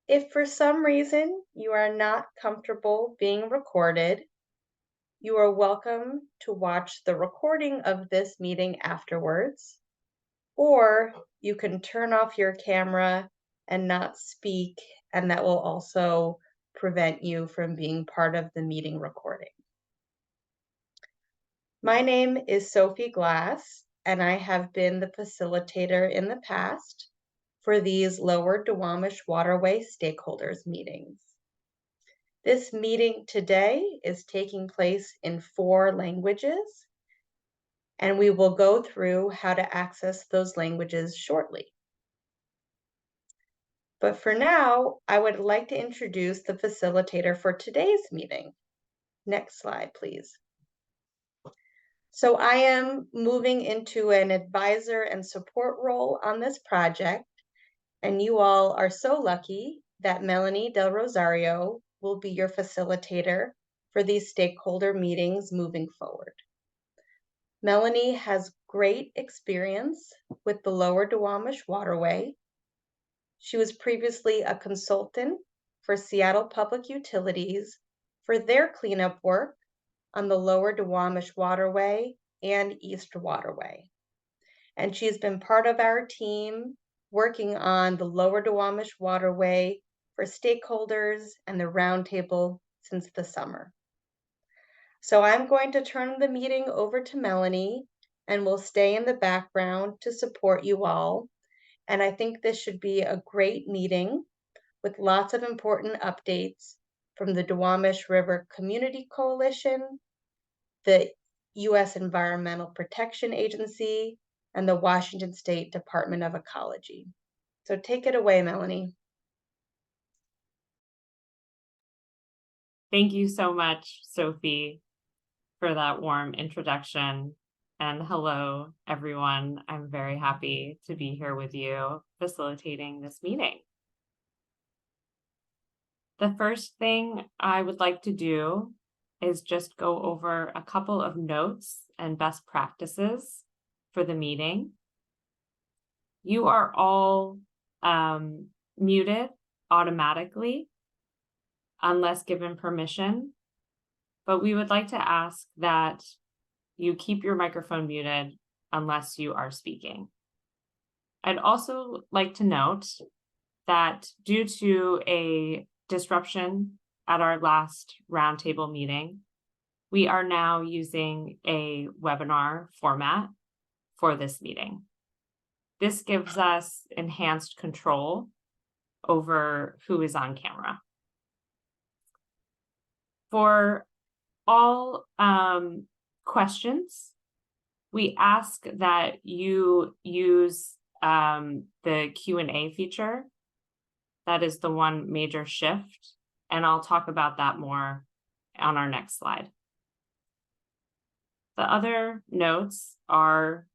If for some reason you are not comfortable being recorded, you are welcome to watch the recording of this meeting afterwards, or you can turn off your camera and not speak, and that will also prevent you from being part of the meeting recording. My name is Sophie Glass, and I have been the facilitator in the past for these Lower Duwamish Waterway stakeholders meetings. This meeting today is taking place in 4 languages, and we will go through how to access those languages shortly. But for now, I would like to introduce the facilitator for today's meeting. Next slide, please. So I am moving into an advisor and support role on this project, and you all are so lucky that Melanie Del Rosario will be your facilitator for these stakeholder meetings moving forward. Melanie has great experience with the Lower Duwamish Waterway. She was previously a consultant for Seattle Public Utilities for their cleanup work on the Lower Duwamish Waterway and East Waterway. And she's been part of our team working on the Lower Duwamish Waterway for stakeholders and the roundtable since the summer. So I'm going to turn the meeting over to Melanie, and we'll stay in the background to support you all. And I think this should be a great meeting with lots of important updates from the Duwamish River Community Coalition, the U.S. Environmental Protection Agency, and the Washington State Department of Ecology. So take it away, Melanie. Thank you so much, Sophie, for that warm introduction. And hello, everyone. I'm very happy to be here with you facilitating this meeting. The first thing I would like to do is just go over a couple of notes and best practices for the meeting. You are all muted automatically unless given permission, but we would like to ask that you keep your microphone muted unless you are speaking. I'd also like to note that due to a disruption at our last roundtable meeting, we are now using a webinar format for this meeting. This gives us enhanced control over who is on camera. For all questions, we ask that you use the Q&A feature. That is the one major shift, and I'll talk about that more on our next slide. The other notes are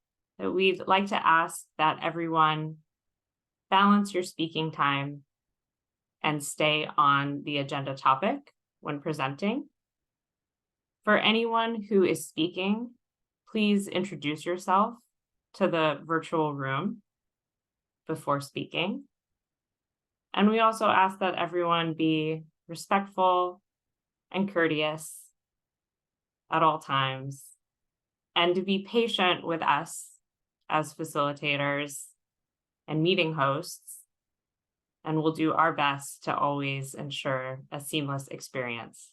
that we'd like to ask that everyone balance your speaking time and stay on the agenda topic when presenting. For anyone who is speaking, please introduce yourself to the virtual room before speaking. And we also ask that everyone be respectful and courteous at all times, and to be patient with us as facilitators and meeting hosts, and we'll do our best to always ensure a seamless experience.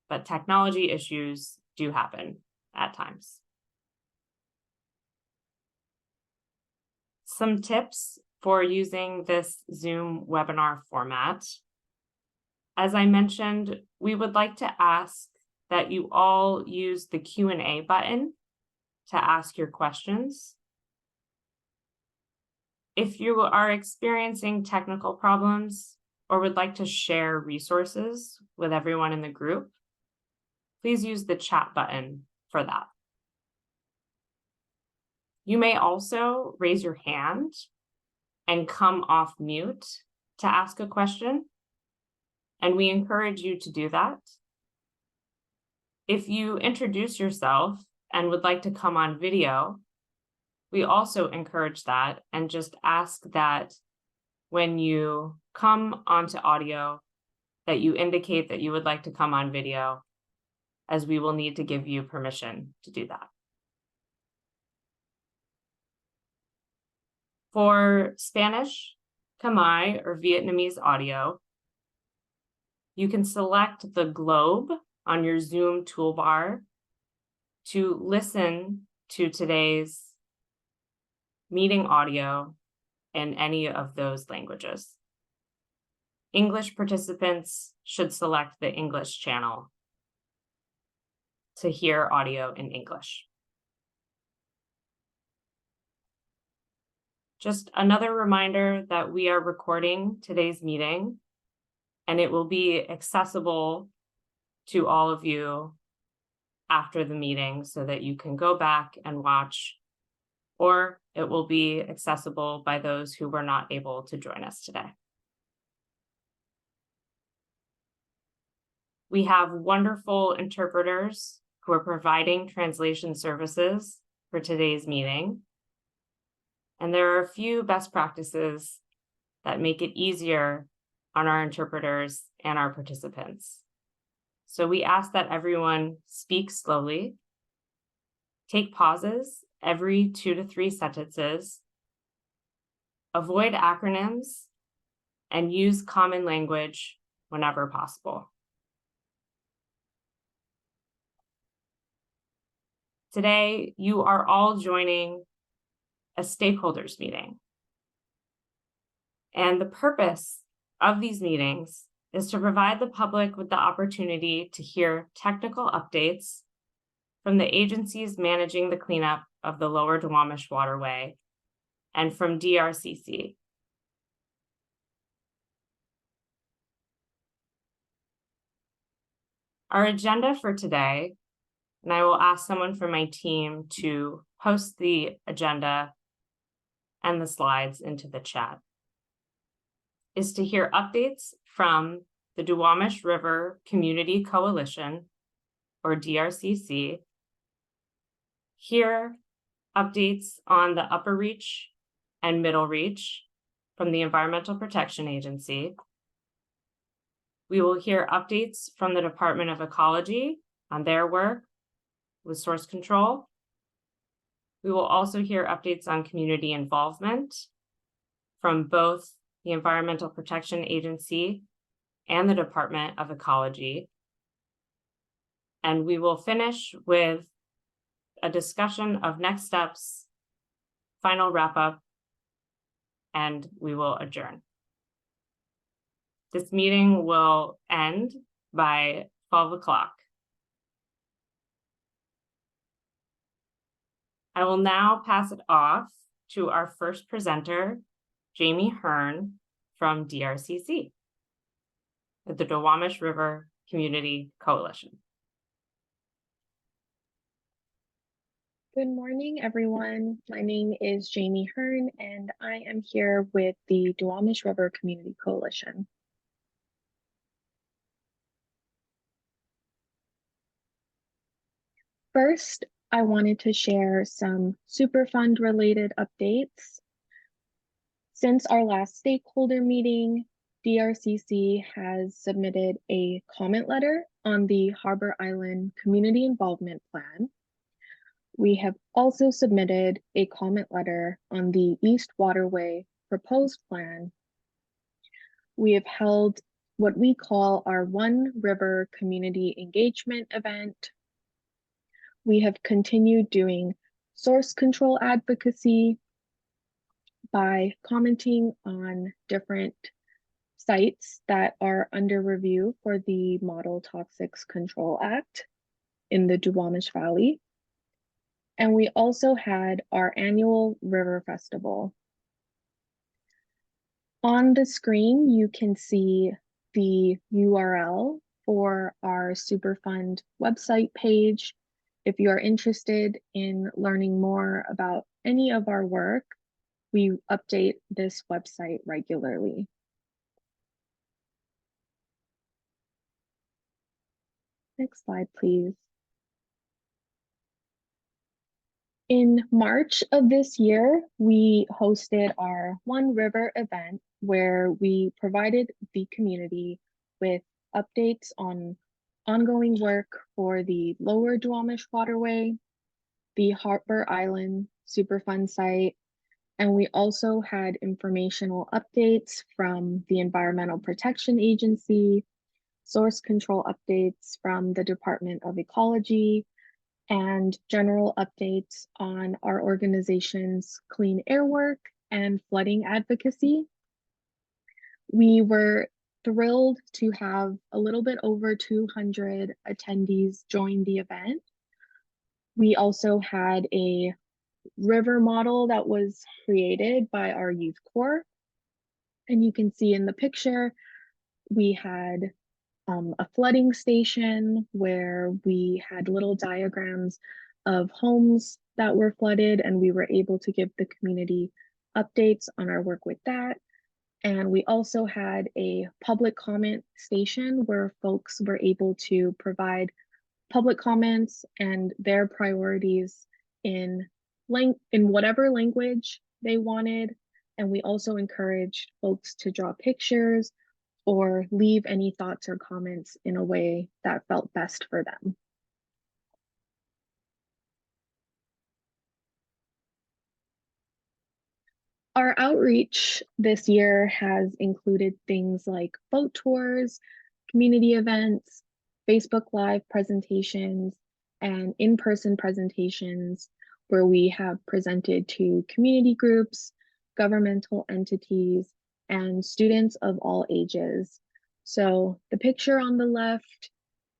But technology issues do happen at times. Some tips for using this Zoom webinar format. As I mentioned, we would like to ask that you all use the Q&A button to ask your questions. If you are experiencing technical problems or would like to share resources with everyone in the group, please use the chat button for that. You may also raise your hand and come off mute to ask a question, and we encourage you to do that. If you introduce yourself and would like to come on video, we also encourage that and just ask that when you come onto audio that you indicate that you would like to come on video, as we will need to give you permission to do that. For Spanish, Khmer, or Vietnamese audio, you can select the globe on your Zoom toolbar to listen to today's meeting audio in any of those languages. English participants should select the English channel to hear audio in English. Just another reminder that we are recording today's meeting, and it will be accessible to all of you after the meeting so that you can go back and watch, or it will be accessible by those who were not able to join us today. We have wonderful interpreters who are providing translation services for today's meeting. And there are a few best practices that make it easier on our interpreters and our participants. So we ask that everyone speak slowly, take pauses every 2 to 3 sentences, avoid acronyms, and use common language whenever possible. Today, you are all joining a stakeholders meeting. And the purpose of these meetings is to provide the public with the opportunity to hear technical updates from the agencies managing the cleanup of the Lower Duwamish Waterway and from DRCC. Our agenda for today, and I will ask someone from my team to post the agenda and the slides into the chat, is to hear updates from the Duwamish River Community Coalition, or DRCC, hear updates on the Upper Reach and Middle Reach from the Environmental Protection Agency. We will hear updates from the Department of Ecology on their work with source control. We will also hear updates on community involvement from both the Environmental Protection Agency and the Department of Ecology. And we will finish with a discussion of next steps, final wrap-up, and we will adjourn. This meeting will end by 12 o'clock. I will now pass it off to our first presenter, Jamie Hearn from DRCC, the Duwamish River Community Coalition. Good morning, everyone. My name is Jamie Hearn, and I am here with the Duwamish River Community Coalition. First, I wanted to share some Superfund related updates. Since our last stakeholder meeting, DRCC has submitted a comment letter on the Harbor Island Community Involvement Plan. We have also submitted a comment letter on the East Waterway proposed plan. We have held what we call our One River Community Engagement event. We have continued doing source control advocacy by commenting on different sites that are under review for the Model Toxics Control Act in the Duwamish Valley. And we also had our annual River Festival. On the screen, you can see the URL for our Superfund website page. If you are interested in learning more about any of our work, we update this website regularly. Next slide, please. In March of this year, we hosted our One River event where we provided the community with updates on ongoing work for the Lower Duwamish Waterway, the Harper Island Superfund site, and we also had informational updates from the Environmental Protection Agency, source control updates from the Department of Ecology, and general updates on our organization's clean air work and flooding advocacy. We were thrilled to have a little bit over 200 attendees join the event. We also had a river model that was created by our youth corps. And you can see in the picture, we had a flooding station where we had little diagrams of homes that were flooded, and we were able to give the community updates on our work with that. And we also had a public comment station where folks were able to provide public comments and their priorities in whatever language they wanted. And we also encouraged folks to draw pictures or leave any thoughts or comments in a way that felt best for them. Our outreach this year has included things like boat tours, community events, Facebook Live presentations, and in-person presentations where we have presented to community groups, governmental entities, and students of all ages. So the picture on the left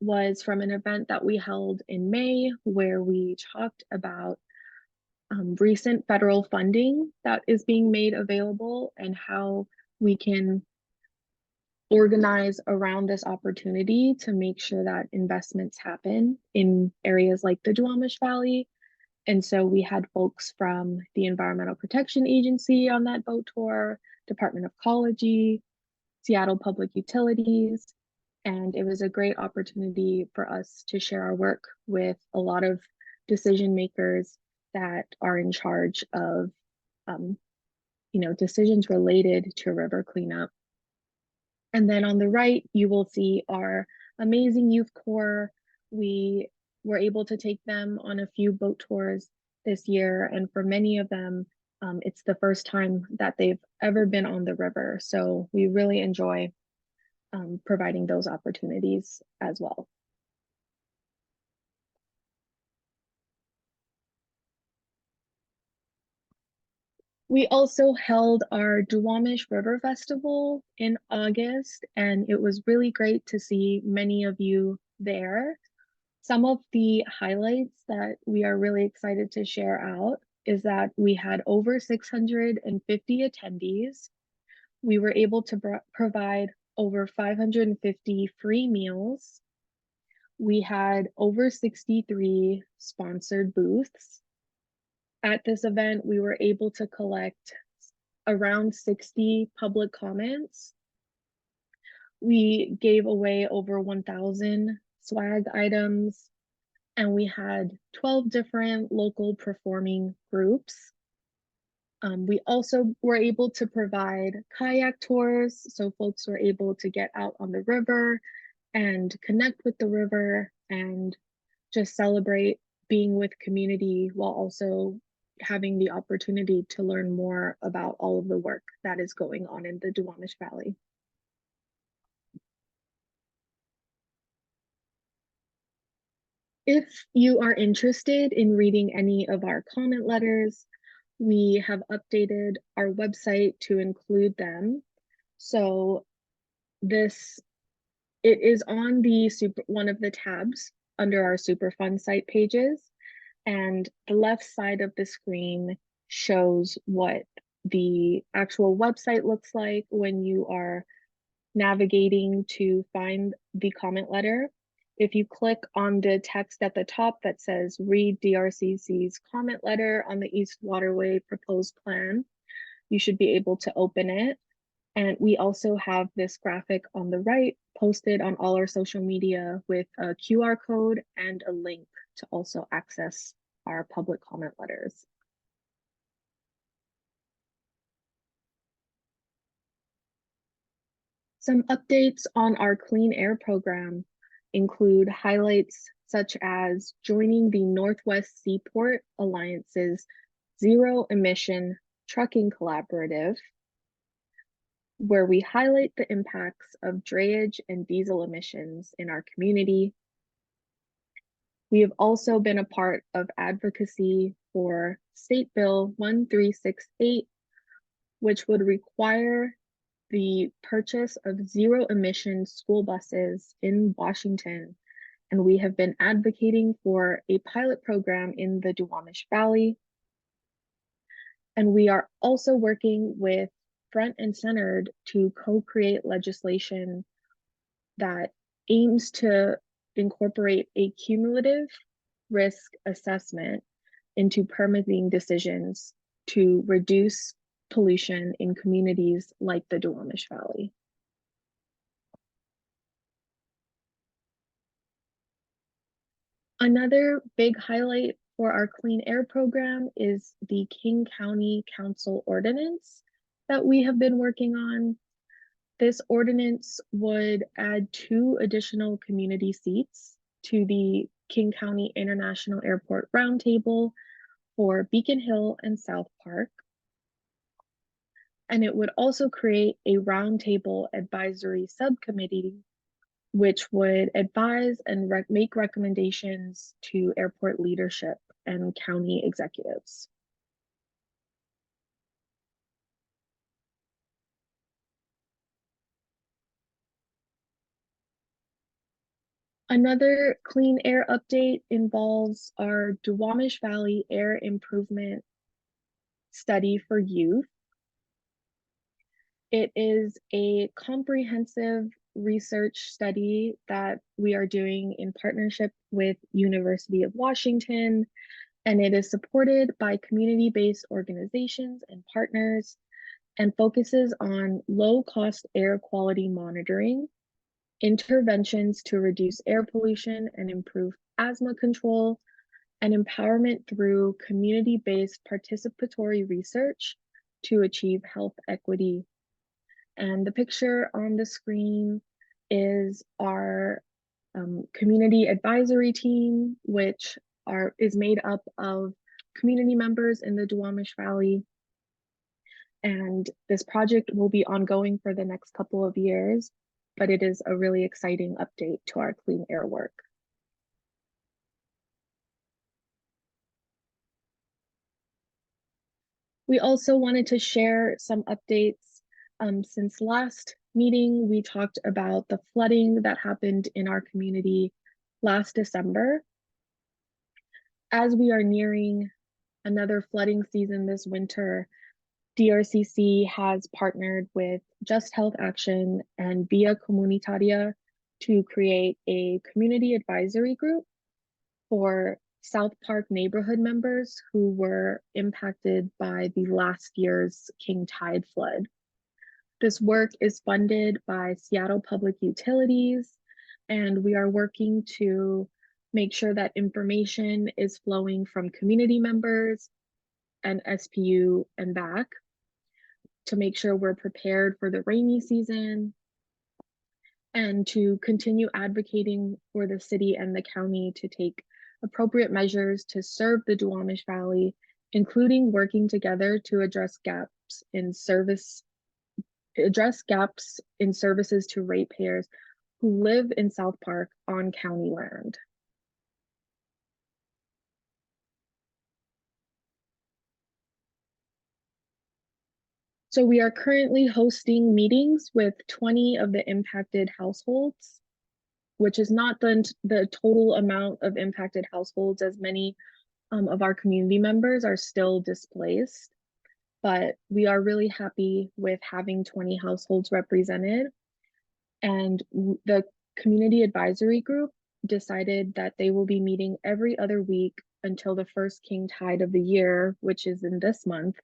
was from an event that we held in May where we talked about recent federal funding that is being made available and how we can organize around this opportunity to make sure that investments happen in areas like the Duwamish Valley. And so we had folks from the Environmental Protection Agency on that boat tour, Department of Ecology, Seattle Public Utilities, and it was a great opportunity for us to share our work with a lot of decision makers that are in charge of decisions related to river cleanup. And then on the right, you will see our amazing youth corps. We were able to take them on a few boat tours this year, and for many of them, it's the first time that they've ever been on the river. So we really enjoy providing those opportunities as well. We also held our Duwamish River Festival in August, and it was really great to see many of you there. Some of the highlights that we are really excited to share out is that we had over 650 attendees. We were able to provide over 550 free meals. We had over 63 sponsored booths. At this event, we were able to collect around 60 public comments. We gave away over 1,000 swag items, and we had 12 different local performing groups. We also were able to provide kayak tours, so folks were able to get out on the river and connect with the river and just celebrate being with community while also having the opportunity to learn more about all of the work that is going on in the Duwamish Valley. If you are interested in reading any of our comment letters, we have updated our website to include them. So it is on the one of the tabs under our Superfund site pages, and the left side of the screen shows what the actual website looks like when you are navigating to find the comment letter. If you click on the text at the top that says read DRCC's comment letter on the East Waterway proposed plan, you should be able to open it. And we also have this graphic on the right posted on all our social media with a QR code and a link to also access our public comment letters. Some updates on our clean air program include highlights such as joining the Northwest Seaport Alliance's Zero Emission Trucking Collaborative, where we highlight the impacts of drayage and diesel emissions in our community. We have also been a part of advocacy for State Bill 1368, which would require the purchase of zero emission school buses in Washington. And we have been advocating for a pilot program in the Duwamish Valley. And we are also working with Front and Centered to co-create legislation that aims to incorporate a cumulative risk assessment into permitting decisions to reduce pollution in communities like the Duwamish Valley. Another big highlight for our clean air program is the King County Council ordinance that we have been working on. This ordinance would add 2 additional community seats to the King County International Airport Roundtable for Beacon Hill and South Park. And it would also create a roundtable advisory subcommittee, which would advise and make recommendations to airport leadership and county executives. Another clean air update involves our Duwamish Valley Air Improvement Study for Youth. It is a comprehensive research study that we are doing in partnership with University of Washington, and it is supported by community-based organizations and partners and focuses on low-cost air quality monitoring, interventions to reduce air pollution and improve asthma control, and empowerment through community-based participatory research to achieve health equity. And the picture on the screen is our community advisory team, which is made up of community members in the Duwamish Valley. And this project will be ongoing for the next couple of years, but it is a really exciting update to our clean air work. We also wanted to share some updates. Since last meeting, we talked about the flooding that happened in our community last December. As we are nearing another flooding season this winter, DRCC has partnered with Just Health Action and Via Comunitaria to create a community advisory group for South Park neighborhood members who were impacted by the last year's King Tide flood. This work is funded by Seattle Public Utilities, and we are working to make sure that information is flowing from community members and SPU and back to make sure we're prepared for the rainy season, and to continue advocating for the city and the county to take appropriate measures to serve the Duwamish Valley, including working together to address gaps in services to ratepayers who live in South Park on county land. So we are currently hosting meetings with 20 of the impacted households, which is not the total amount of impacted households, as many of our community members are still displaced. But we are really happy with having 20 households represented. And the community advisory group decided that they will be meeting every other week until the first King Tide of the year, which is in this month,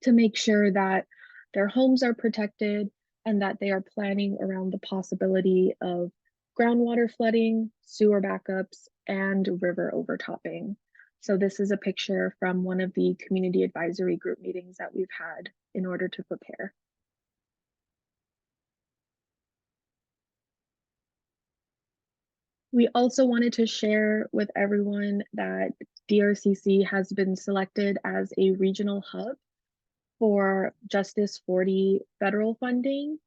to make sure that their homes are protected and that they are planning around the possibility of groundwater flooding, sewer backups, and river overtopping. So this is a picture from one of the community advisory group meetings that we've had in order to prepare. We also wanted to share with everyone that DRCC has been selected as a regional hub for Justice 40 federal funding.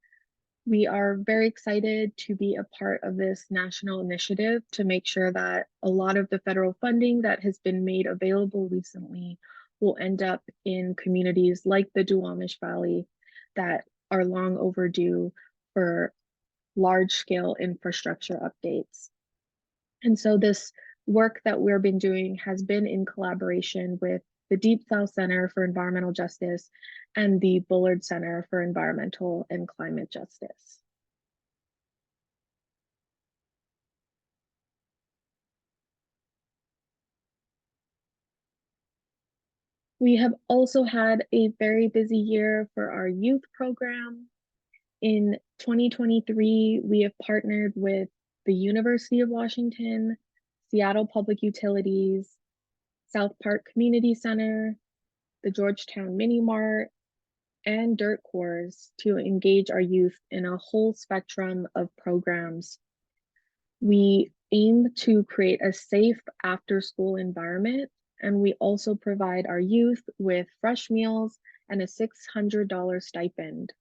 We are very excited to be a part of this national initiative to make sure that a lot of the federal funding that has been made available recently will end up in communities like the Duwamish Valley that are long overdue for large-scale infrastructure updates. And so this work that we've been doing has been in collaboration with the Deep South Center for Environmental Justice and the Bullard Center for Environmental and Climate Justice. We have also had a very busy year for our youth program. In 2023, we have partnered with the University of Washington, Seattle Public Utilities, South Park Community Center, the Georgetown Mini Mart, and Dirt Corps to engage our youth in a whole spectrum of programs. We aim to create a safe after-school environment, and we also provide our youth with fresh meals and a $600 stipend.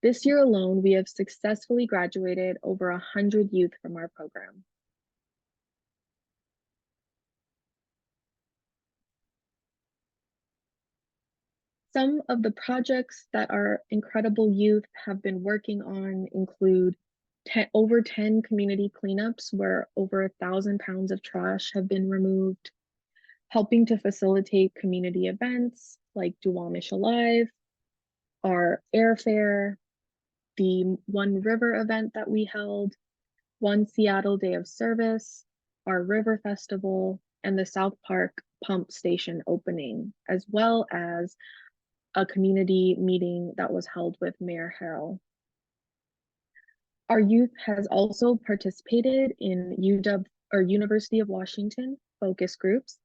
This year alone, we have successfully graduated over 100 youth from our program. Some of the projects that our incredible youth have been working on include over 10 community cleanups where over 1,000 pounds of trash have been removed, helping to facilitate community events like Duwamish Alive, our airfare, the One River event that we held, One Seattle Day of Service, our River Festival, and the South Park Pump Station opening, as well as a community meeting that was held with Mayor Harrell. Our youth has also participated in UW or University of Washington focus groups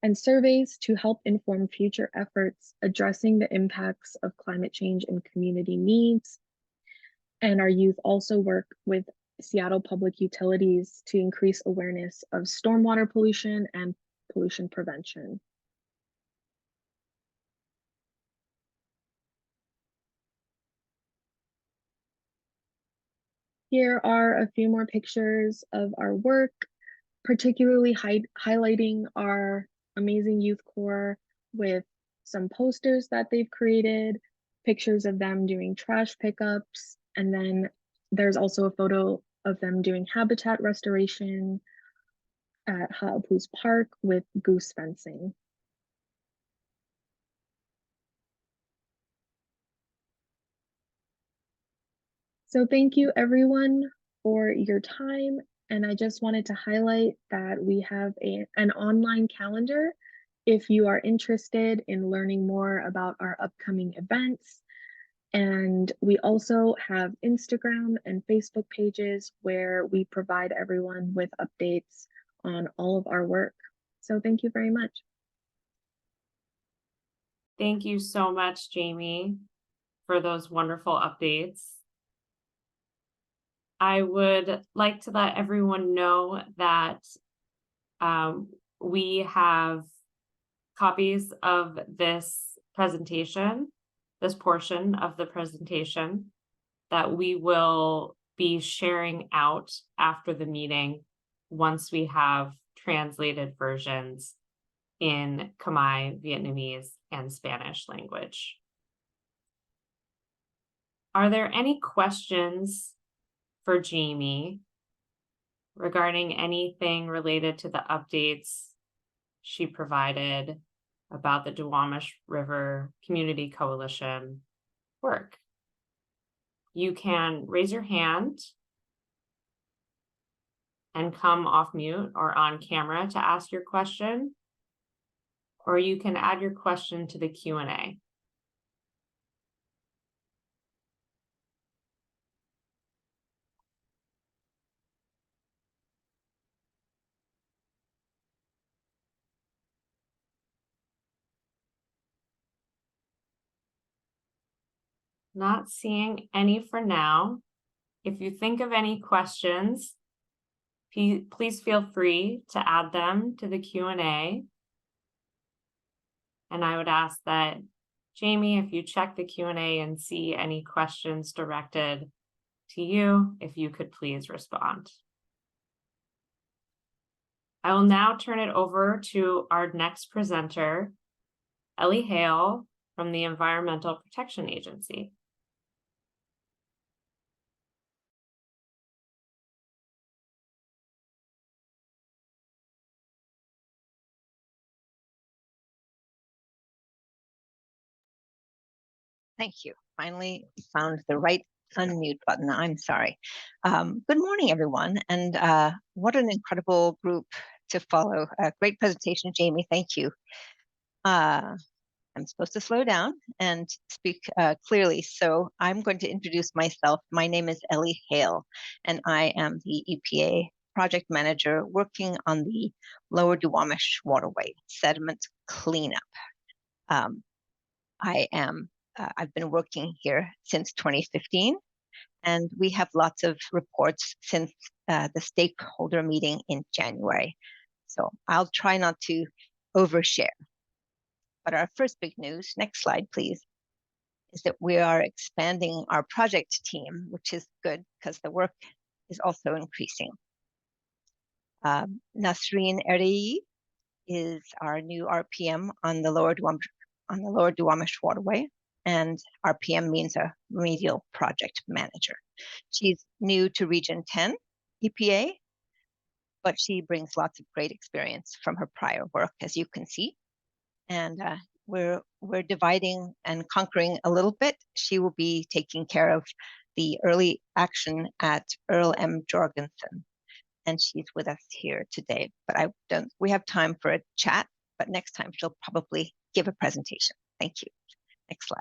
and surveys to help inform future efforts addressing the impacts of climate change and community needs. And our youth also work with Seattle Public Utilities to increase awareness of stormwater pollution and pollution prevention. Here are a few more pictures of our work, particularly highlighting our amazing youth corps with some posters that they've created, pictures of them doing trash pickups, and then there's also a photo of them doing habitat restoration at Ha'apu's Park with goose fencing. So thank you everyone for your time. And I just wanted to highlight that we have an online calendar if you are interested in learning more about our upcoming events. And we also have Instagram and Facebook pages where we provide everyone with updates on all of our work. So thank you very much. Thank you so much, Jamie, for those wonderful updates. I would like to let everyone know that we have copies of this presentation, this portion of the presentation, that we will be sharing out after the meeting once we have translated versions in Khmer, Vietnamese, and Spanish language. Are there any questions for Jamie regarding anything related to the updates she provided about the Duwamish River Community Coalition work? You can raise your hand and come off mute or on camera to ask your question, or you can add your question to the Q&A. Not seeing any for now. If you think of any questions, please feel free to add them to the Q&A. And I would ask that, Jamie, if you check the Q&A and see any questions directed to you, if you could please respond. I will now turn it over to our next presenter, Ellie Hale from the Environmental Protection Agency. Thank you. Finally found the right unmute button. I'm sorry. Good morning, everyone. And what an incredible group to follow. Great presentation, Jamie. Thank you. I'm supposed to slow down and speak clearly. So I'm going to introduce myself. My name is Ellie Hale, and I am the EPA project manager working on the Lower Duwamish Waterway sediment cleanup. I've been working here since 2015, and we have lots of reports since the stakeholder meeting in January. So I'll try not to overshare. But our first big news, next slide, please, is that we are expanding our project team, which is good because the work is also increasing. Nasreen Erei is our new RPM on the Lower Duwamish Waterway, and RPM means a remedial project manager. She's new to Region 10 EPA, but she brings lots of great experience from her prior work, as you can see. And we're dividing and conquering a little bit. She will be taking care of the early action at Earl M. Jorgensen, and she's with us here today. But we have time for a chat, but next time she'll probably give a presentation. Thank you. Next slide.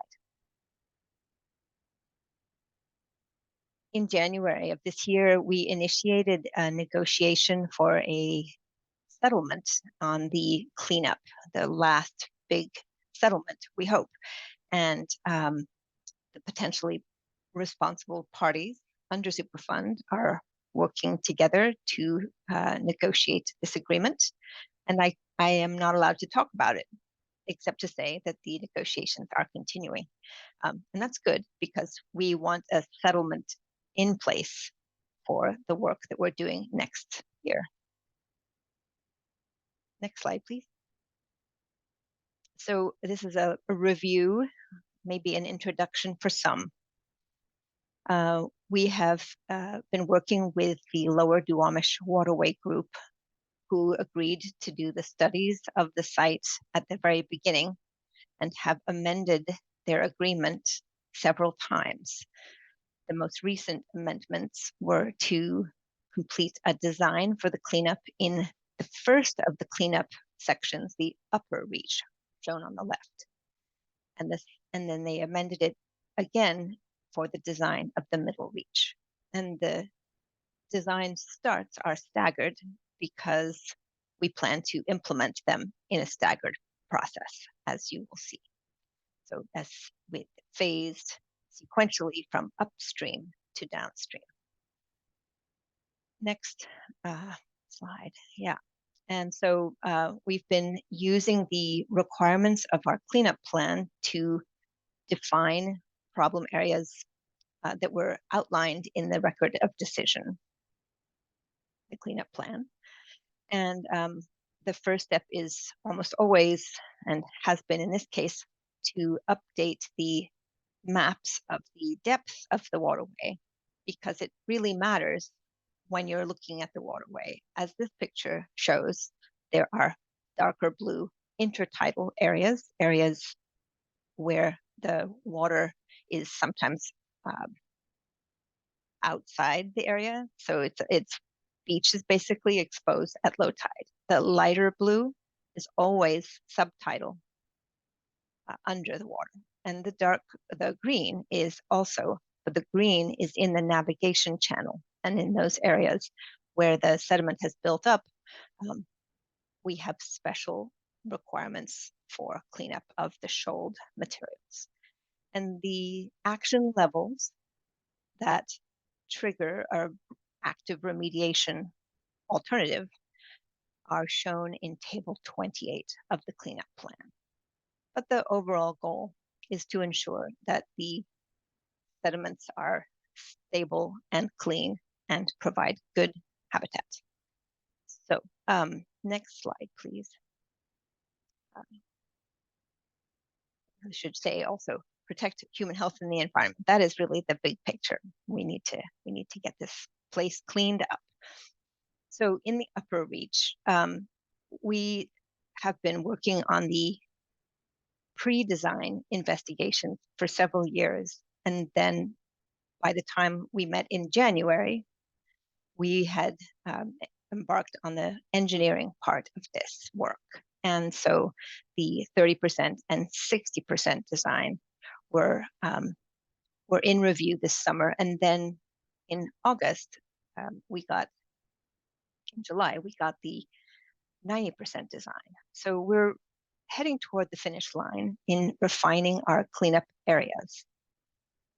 In January of this year, we initiated a negotiation for a settlement on the cleanup, the last big settlement, we hope. And the potentially responsible parties under Superfund are working together to negotiate this agreement. And I am not allowed to talk about it, except to say that the negotiations are continuing. And that's good because we want a settlement in place for the work that we're doing next year. Next slide, please. So this is a review, maybe an introduction for some. We have been working with the Lower Duwamish Waterway group, who agreed to do the studies of the site at the very beginning and have amended their agreement several times. The most recent amendments were to complete a design for the cleanup in the first of the cleanup sections, the upper reach, shown on the left. And then they amended it again for the design of the middle reach. And the design starts are staggered because we plan to implement them in a staggered process, as you will see. So as with phased sequentially from upstream to downstream. Next slide, yeah. And so we've been using the requirements of our cleanup plan to define problem areas that were outlined in the record of decision, the cleanup plan. And the first step is almost always, and has been in this case, to update the maps of the depth of the waterway, because it really matters when you're looking at the waterway. As this picture shows, there are darker blue intertidal areas, areas where the water is sometimes outside the area. So it's beach is basically exposed at low tide. The lighter blue is always subtidal under the water. And the green is also, but the green is in the navigation channel. And in those areas where the sediment has built up, we have special requirements for cleanup of the shoaled materials. And the action levels that trigger a active remediation alternative are shown in table 28 of the cleanup plan. But the overall goal is to ensure that the sediments are stable and clean and provide good habitat. So next slide, please. I should say also protect human health and the environment. That is really the big picture. We need to get this place cleaned up. So in the upper reach, we have been working on the pre-design investigations for several years. And then by the time we met in January, we had embarked on the engineering part of this work. And so the 30% and 60% design were in review this summer. And then in August, in July, we got the 90% design. So we're heading toward the finish line in refining our cleanup areas.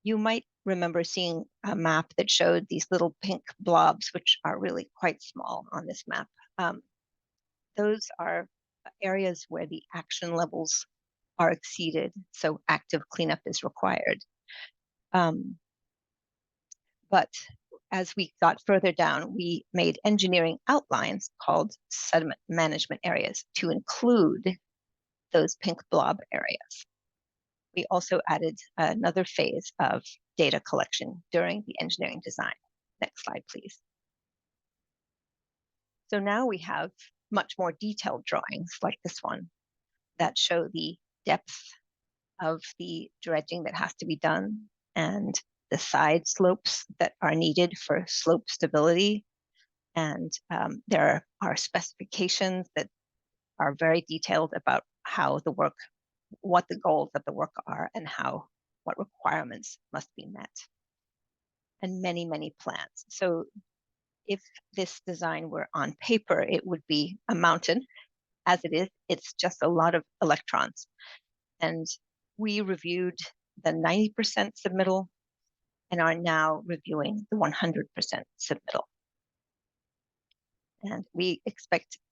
You might remember seeing a map that showed these little pink blobs, which are really quite small on this map. Those are areas where the action levels are exceeded, so active cleanup is required. But as we got further down, we made engineering outlines called sediment management areas to include those pink blob areas. We also added another phase of data collection during the engineering design. Next slide, please. So now we have much more detailed drawings like this one that show the depth of the dredging that has to be done and the side slopes that are needed for slope stability. And there are specifications that are very detailed about how the work, what the goals of the work are, and what requirements must be met. And many, many plans. So if this design were on paper, it would be a mountain. As it is, it's just a lot of electrons. And we reviewed the 90% submittal and are now reviewing the 100% submittal. And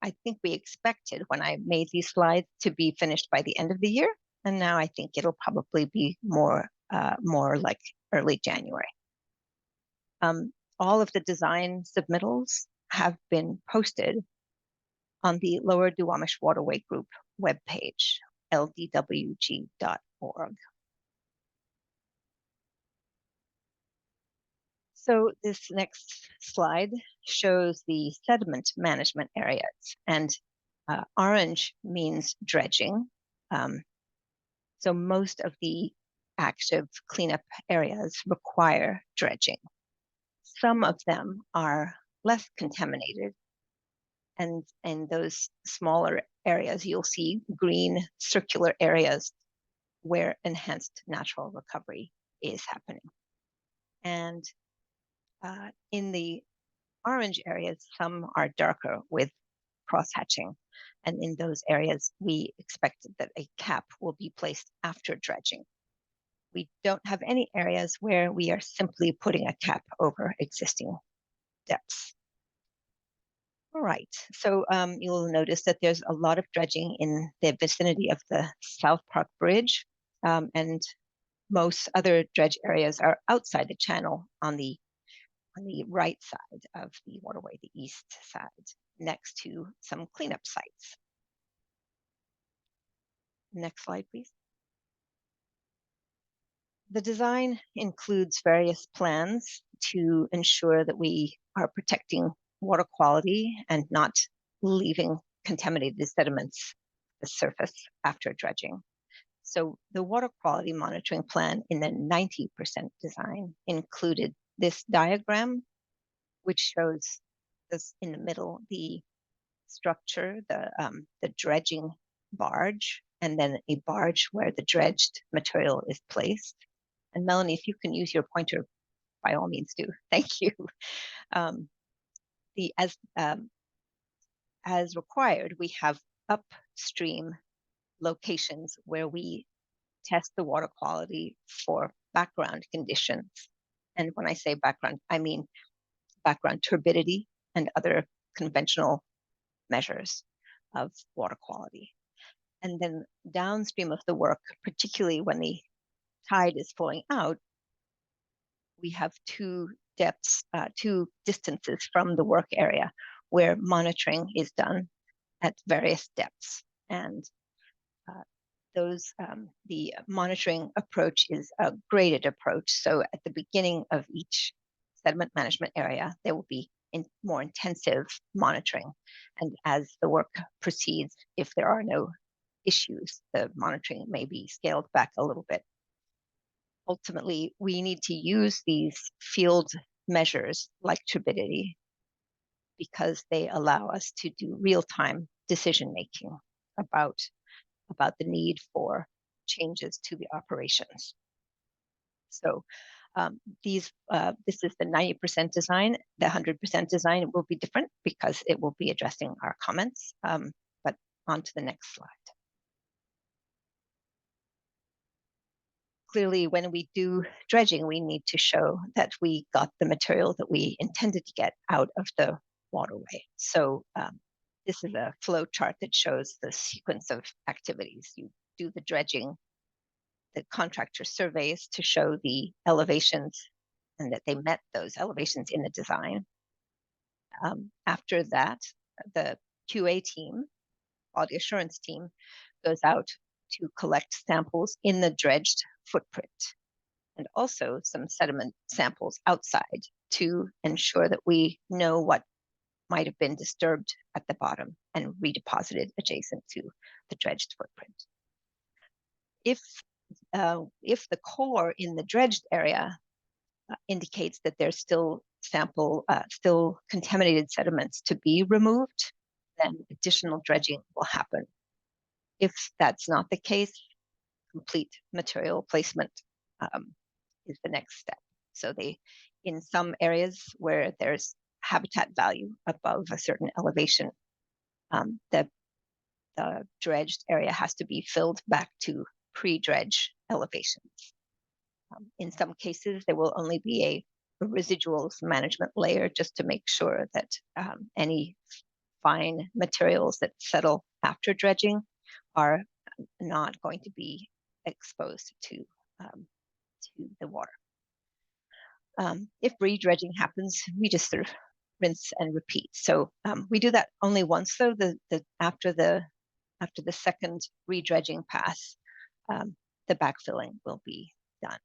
I think we expected when I made these slides to be finished by the end of the year. And now I think it'll probably be more like early January. All of the design submittals have been posted on the Lower Duwamish Waterway Group webpage, ldwg.org. So this next slide shows the sediment management areas, and orange means dredging. So most of the active cleanup areas require dredging. Some of them are less contaminated, and in those smaller areas, you'll see green circular areas where enhanced natural recovery is happening. And in the orange areas, some are darker with cross-hatching. And in those areas, we expect that a cap will be placed after dredging. We don't have any areas where we are simply putting a cap over existing depths. All right, so you'll notice that there's a lot of dredging in the vicinity of the South Park Bridge, and most other dredge areas are outside the channel on the right side of the waterway, the east side, next to some cleanup sites. Next slide, please. The design includes various plans to ensure that we are protecting water quality and not leaving contaminated sediments at the surface after dredging. So the water quality monitoring plan in the 90% design included this diagram, which shows this in the middle, the structure, the dredging barge, and then a barge where the dredged material is placed. And Melanie, if you can use your pointer, by all means do. Thank you. As required, we have upstream locations where we test the water quality for background conditions. And when I say background, I mean background turbidity and other conventional measures of water quality. And then downstream of the work, particularly when the tide is flowing out, we have two distances from the work area where monitoring is done at various depths. And the monitoring approach is a graded approach. So at the beginning of each sediment management area, there will be more intensive monitoring. And as the work proceeds, if there are no issues, the monitoring may be scaled back a little bit. Ultimately, we need to use these field measures like turbidity because they allow us to do real-time decision making about the need for changes to the operations. So this is the 90% design. The 100% design will be different because it will be addressing our comments. But on to the next slide. Clearly, when we do dredging, we need to show that we got the material that we intended to get out of the waterway. So this is a flow chart that shows the sequence of activities. You do the dredging, the contractor surveys to show the elevations and that they met those elevations in the design. After that, the QA team, quality assurance team, goes out to collect samples in the dredged footprint and also some sediment samples outside to ensure that we know what might have been disturbed at the bottom and redeposited adjacent to the dredged footprint. If the core in the dredged area indicates that there's still contaminated sediments to be removed, then additional dredging will happen. If that's not the case, complete material placement is the next step. So in some areas where there's habitat value above a certain elevation, the dredged area has to be filled back to pre-dredge elevations. In some cases, there will only be a residuals management layer just to make sure that any fine materials that settle after dredging are not going to be exposed to the water. If re-dredging happens, we just sort of rinse and repeat. So we do that only once, though. After the second re-dredging pass, the backfilling will be done.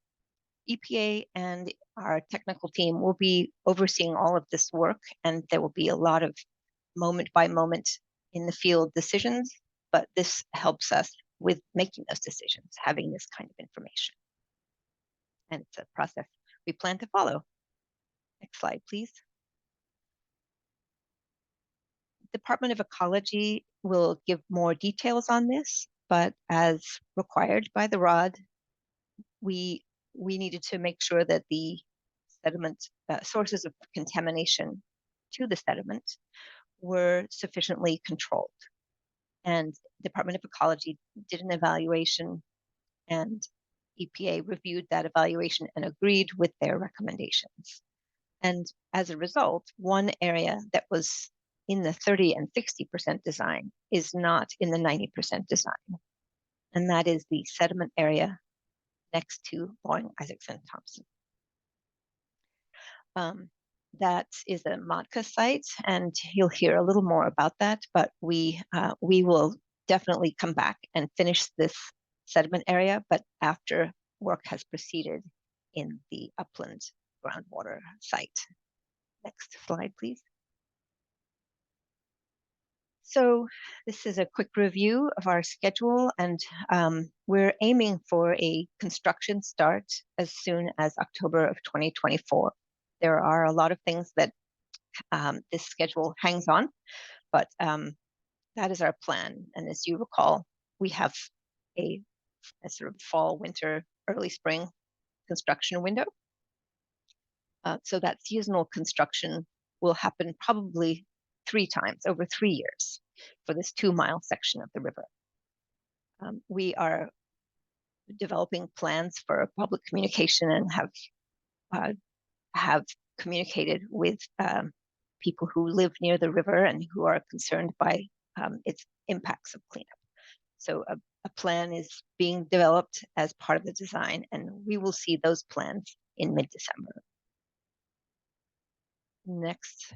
EPA and our technical team will be overseeing all of this work, and there will be a lot of moment by moment in the field decisions, but this helps us with making those decisions, having this kind of information. And it's a process we plan to follow. Next slide, please. Department of Ecology will give more details on this, but as required by the ROD, we needed to make sure that the sediment sources of contamination to the sediment were sufficiently controlled. And Department of Ecology did an evaluation, and EPA reviewed that evaluation and agreed with their recommendations. And as a result, one area that was in the 30 and 60% design is not in the 90% design. And that is the sediment area next to Boeing, Isaacson, Thompson. That is a MOTCA site, and you'll hear a little more about that, but we will definitely come back and finish this sediment area, but after work has proceeded in the upland groundwater site. Next slide, please. So this is a quick review of our schedule, and we're aiming for a construction start as soon as October of 2024. There are a lot of things that this schedule hangs on, but that is our plan. And as you recall, we have a sort of fall, winter, early spring construction window. So that seasonal construction will happen probably 3 times over 3 years for this 2-mile section of the river. We are developing plans for public communication and have communicated with people who live near the river and who are concerned by its impacts of cleanup. So a plan is being developed as part of the design, and we will see those plans in mid-December. Next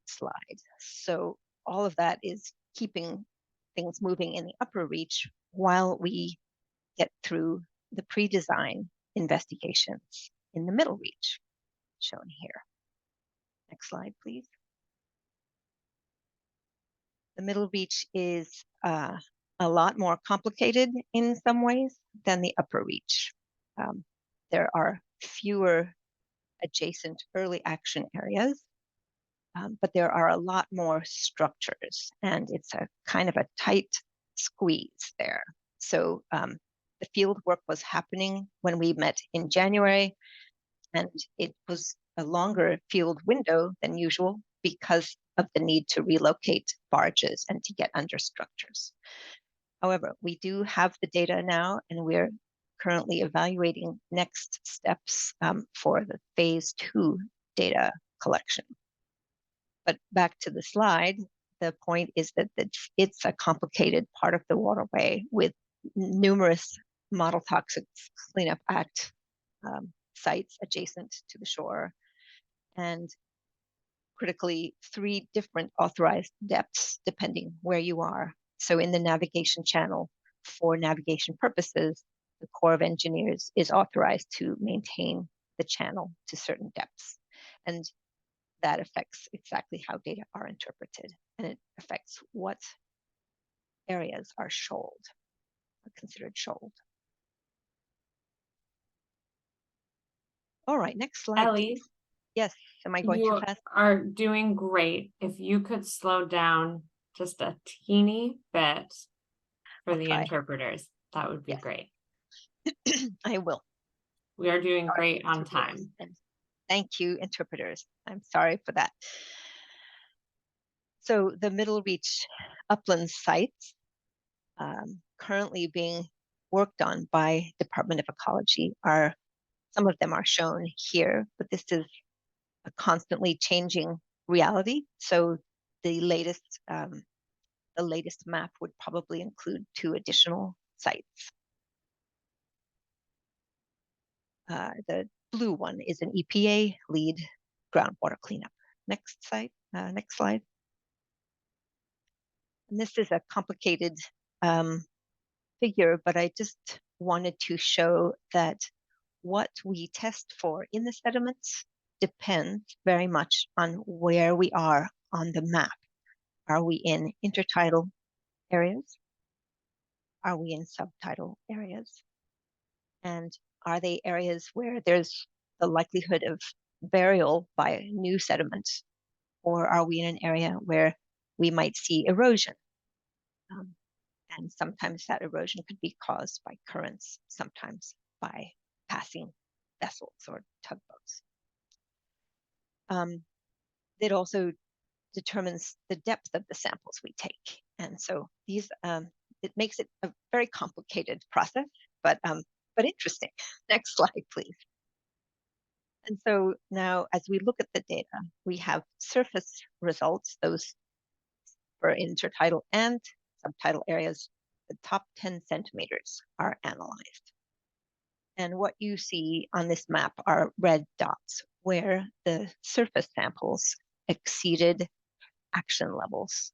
slide. So all of that is keeping things moving in the upper reach while we get through the pre-design investigations in the middle reach, shown here. Next slide, please. The middle reach is a lot more complicated in some ways than the upper reach. There are fewer adjacent early action areas, but there are a lot more structures, and it's a kind of a tight squeeze there. So the field work was happening when we met in January, and it was a longer field window than usual because of the need to relocate barges and to get under structures. However, we do have the data now, and we're currently evaluating next steps for the phase 2 data collection. But back to the slide, the point is that it's a complicated part of the waterway with numerous Model Toxics Cleanup Act sites adjacent to the shore, and critically 3 different authorized depths depending where you are. So in the navigation channel, for navigation purposes, the Corps of Engineers is authorized to maintain the channel to certain depths. And that affects exactly how data are interpreted, and it affects what areas are shoaled, are considered shoaled. All right, next slide. Ellie, Please. Yes, am I going too you fast? are doing great. If you could slow down just a teeny bit for I'll the try. interpreters, that would be Yes. great. I will. We are doing Sorry, great on interpreters. time. And thank you, interpreters. I'm sorry for that. So the Middle Reach upland sites currently being worked on by Department of Ecology are, some of them are shown here, but this is a constantly changing reality. So the latest map would probably include 2 additional sites. The blue one is an EPA lead groundwater cleanup. Next slide. Next slide. And this is a complicated figure, but I just wanted to show that what we test for in the sediments depends very much on where we are on the map. Are we in intertidal areas? Are we in subtidal areas? And are they areas where there's the likelihood of burial by new sediments? Or are we in an area where we might see erosion? And sometimes that erosion could be caused by currents, sometimes by passing vessels or tugboats. It also determines the depth of the samples we take. And so these, it makes it a very complicated process, but interesting. Next slide, please. And so now as we look at the data, we have surface results, those for intertidal and subtidal areas. The top 10 centimeters are analyzed. And what you see on this map are red dots where the surface samples exceeded action levels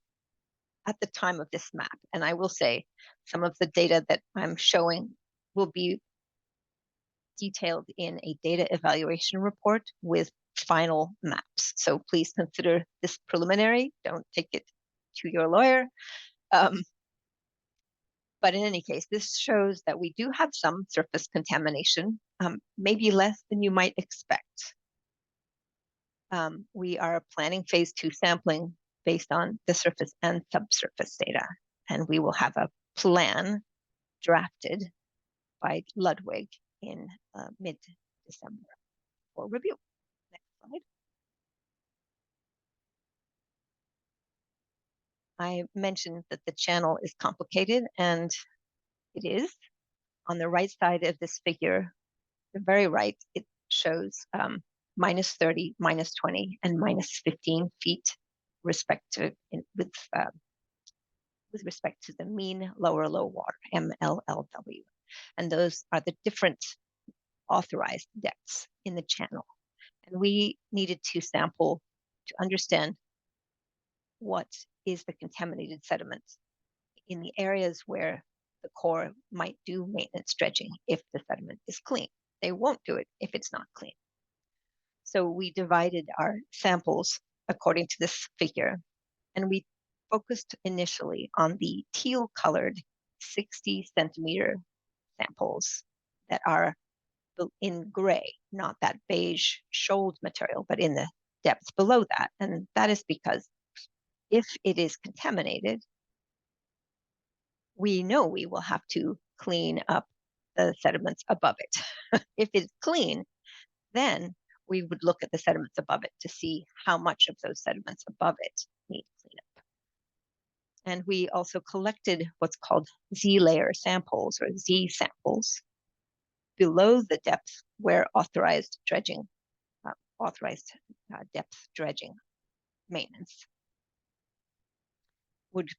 at the time of this map. And I will say some of the data that I'm showing will be detailed in a data evaluation report with final maps. So please consider this preliminary. Don't take it to your lawyer. But in any case, this shows that we do have some surface contamination, maybe less than you might expect. We are planning phase 2 sampling based on the surface and subsurface data, and we will have a plan drafted by Ludwig in mid-December for review. Next slide. I mentioned that the channel is complicated, and it is. On the right side of this figure, the very right, it shows -30, -20, and -15 feet with respect to the mean lower low water, MLLW. And those are the different authorized depths in the channel. And we needed to sample to understand what is the contaminated sediment in the areas where the Corps might do maintenance dredging if the sediment is clean. They won't do it if it's not clean. So we divided our samples according to this figure, and we focused initially on the teal colored 60 centimeter samples that are in gray, not that beige shoaled material, but in the depths below that. And that is because if it is contaminated, we know we will have to clean up the sediments above it. If it's clean, then we would look at the sediments above it to see how much of those sediments above it need cleanup. And we also collected what's called Z-layer samples or Z samples below the depth where authorized depth dredging maintenance would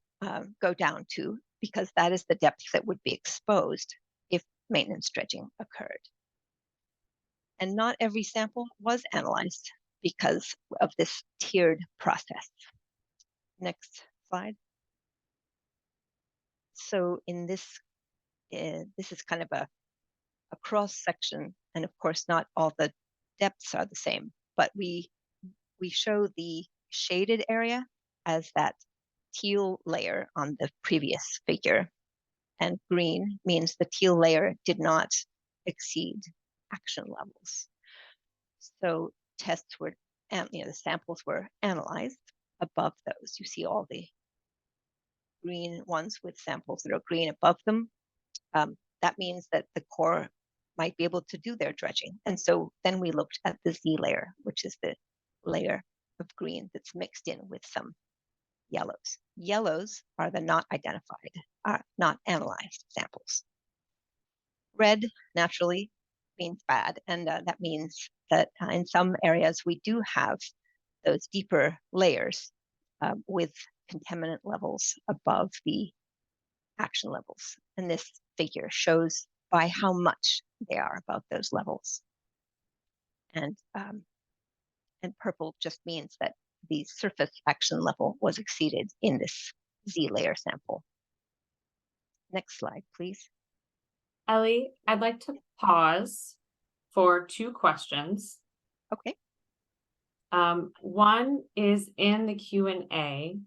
go down to, because that is the depth that would be exposed if maintenance dredging occurred. And not every sample was analyzed because of this tiered process. Next slide. So in this is kind of a cross section, and of course not all the depths are the same, but we show the shaded area as that teal layer on the previous figure, and green means the teal layer did not exceed action levels. So tests were, the samples were analyzed above those. You see all the green ones with samples that are green above them. That means that the Corps might be able to do their dredging. And so then we looked at the Z layer, which is the layer of green that's mixed in with some yellows. Yellows are the not identified, not analyzed samples. Red naturally means bad, and that means that in some areas we do have those deeper layers with contaminant levels above the action levels. And this figure shows by how much they are above those levels. And purple just means that the surface action level was exceeded in this Z layer sample. Next slide, please. Ellie, I'd like to pause for 2 questions. Okay. One is in the Q&A,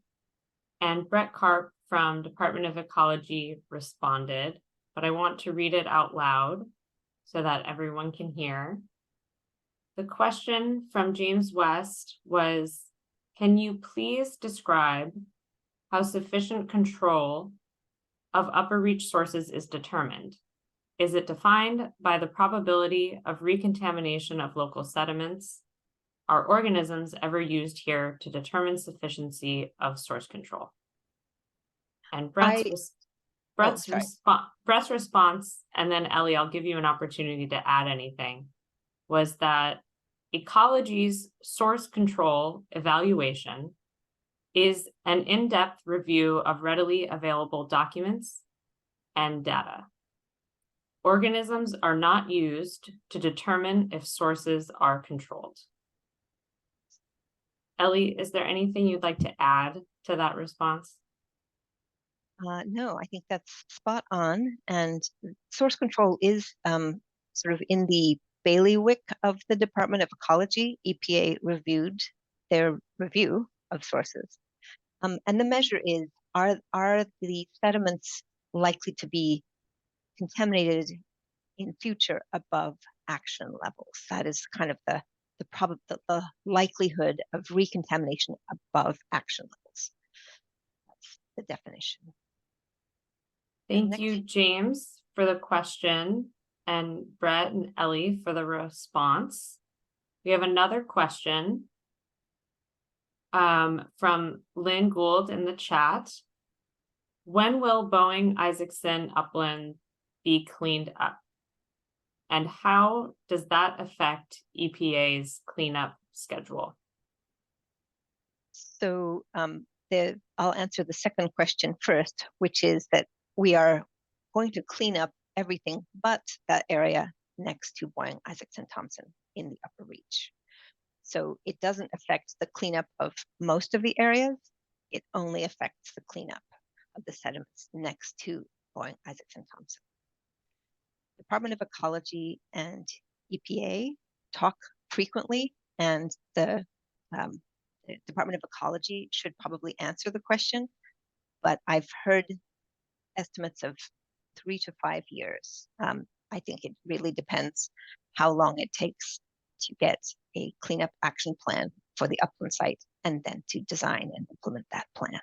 and Brett Karp from Department of Ecology responded, but I want to read it out loud so that everyone can hear. The question from James West was, can you please describe how sufficient control of upper reach sources is determined? Is it defined by the probability of recontamination of local sediments? Are organisms ever used here to determine sufficiency of source control? And Brett's response, and then Ellie, I'll give you an opportunity to add anything, was that ecology's source control evaluation is an in-depth review of readily available documents and data. Organisms are not used to determine if sources are controlled. Ellie, is there anything you'd like to add to that response? No, I think that's spot on. And source control is sort of in the bailiwick of the Department of Ecology. EPA reviewed their review of sources. And the measure is, are the sediments likely to be contaminated in future above action levels? That is kind of the likelihood of recontamination above action levels. That's the definition. Thank you, James, for the question, and Brett and Ellie for the response. We have another question from Lynn Gould in the chat. When will Boeing Isaacson Upland be cleaned up? And how does that affect EPA's cleanup schedule? So I'll answer the second question first, which is that we are going to clean up everything but that area next to Boeing, Isaacson, Thompson in the upper reach. So it doesn't affect the cleanup of most of the areas. It only affects the cleanup of the sediments next to Boeing, Isaacson, Thompson. Department of Ecology and EPA talk frequently, and the Department of Ecology should probably answer the question, but I've heard estimates of 3 to 5 years. I think it really depends how long it takes to get a cleanup action plan for the upland site and then to design and implement that plan.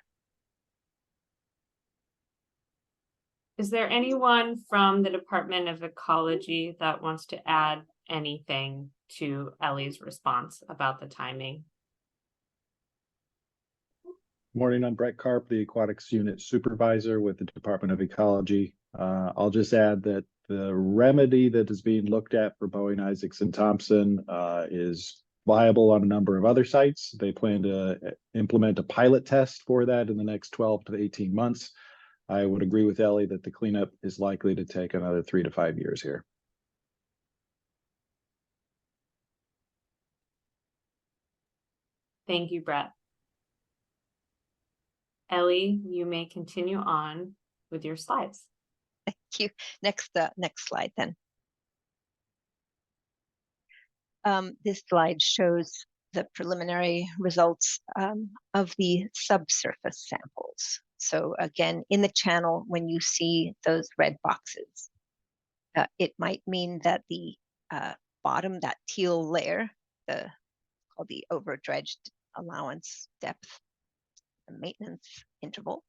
Is there anyone from the Department of Ecology that wants to add anything to Ellie's response about the timing? Morning, I'm Brett Karp, the Aquatics Unit Supervisor with the Department of Ecology. I'll just add that the remedy that is being looked at for Boeing, Isaacson, Thompson is viable on a number of other sites. They plan to implement a pilot test for that in the next 12 to 18 months. I would agree with Ellie that the cleanup is likely to take another 3 to 5 years here. Thank you, Brett. Ellie, you may continue on with your slides. Thank you. Next slide then. This slide shows the preliminary results of the subsurface samples. So again, in the channel, when you see those red boxes, it might mean that the bottom, that teal layer, called the over-dredged allowance depth, the maintenance interval,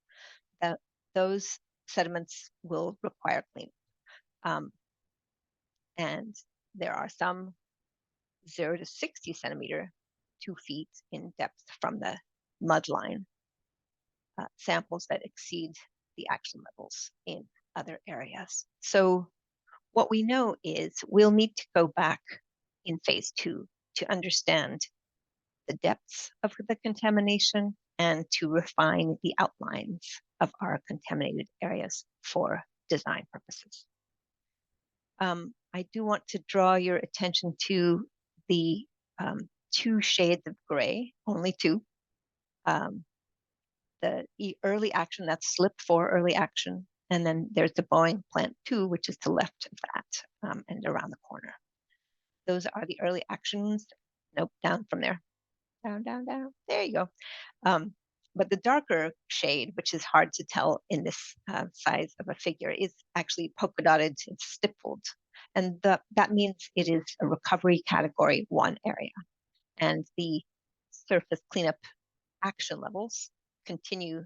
that those sediments will require cleanup. And there are some 0 to 60 centimeter, 2 feet in depth from the mud line samples that exceed the action levels in other areas. So what we know is we'll need to go back in phase 2 to understand the depths of the contamination and to refine the outlines of our contaminated areas for design purposes. I do want to draw your attention to the 2 shades of gray, only 2. The early action, that's slip 4 early action, and then there's the Boeing plant 2, which is to the left of that and around the corner. Those are the early actions. Nope, down from there. Down, down, down. There you go. But the darker shade, which is hard to tell in this size of a figure, is actually polka dotted, it's stippled. And that means it is a recovery category 1 area. And the surface cleanup action levels continue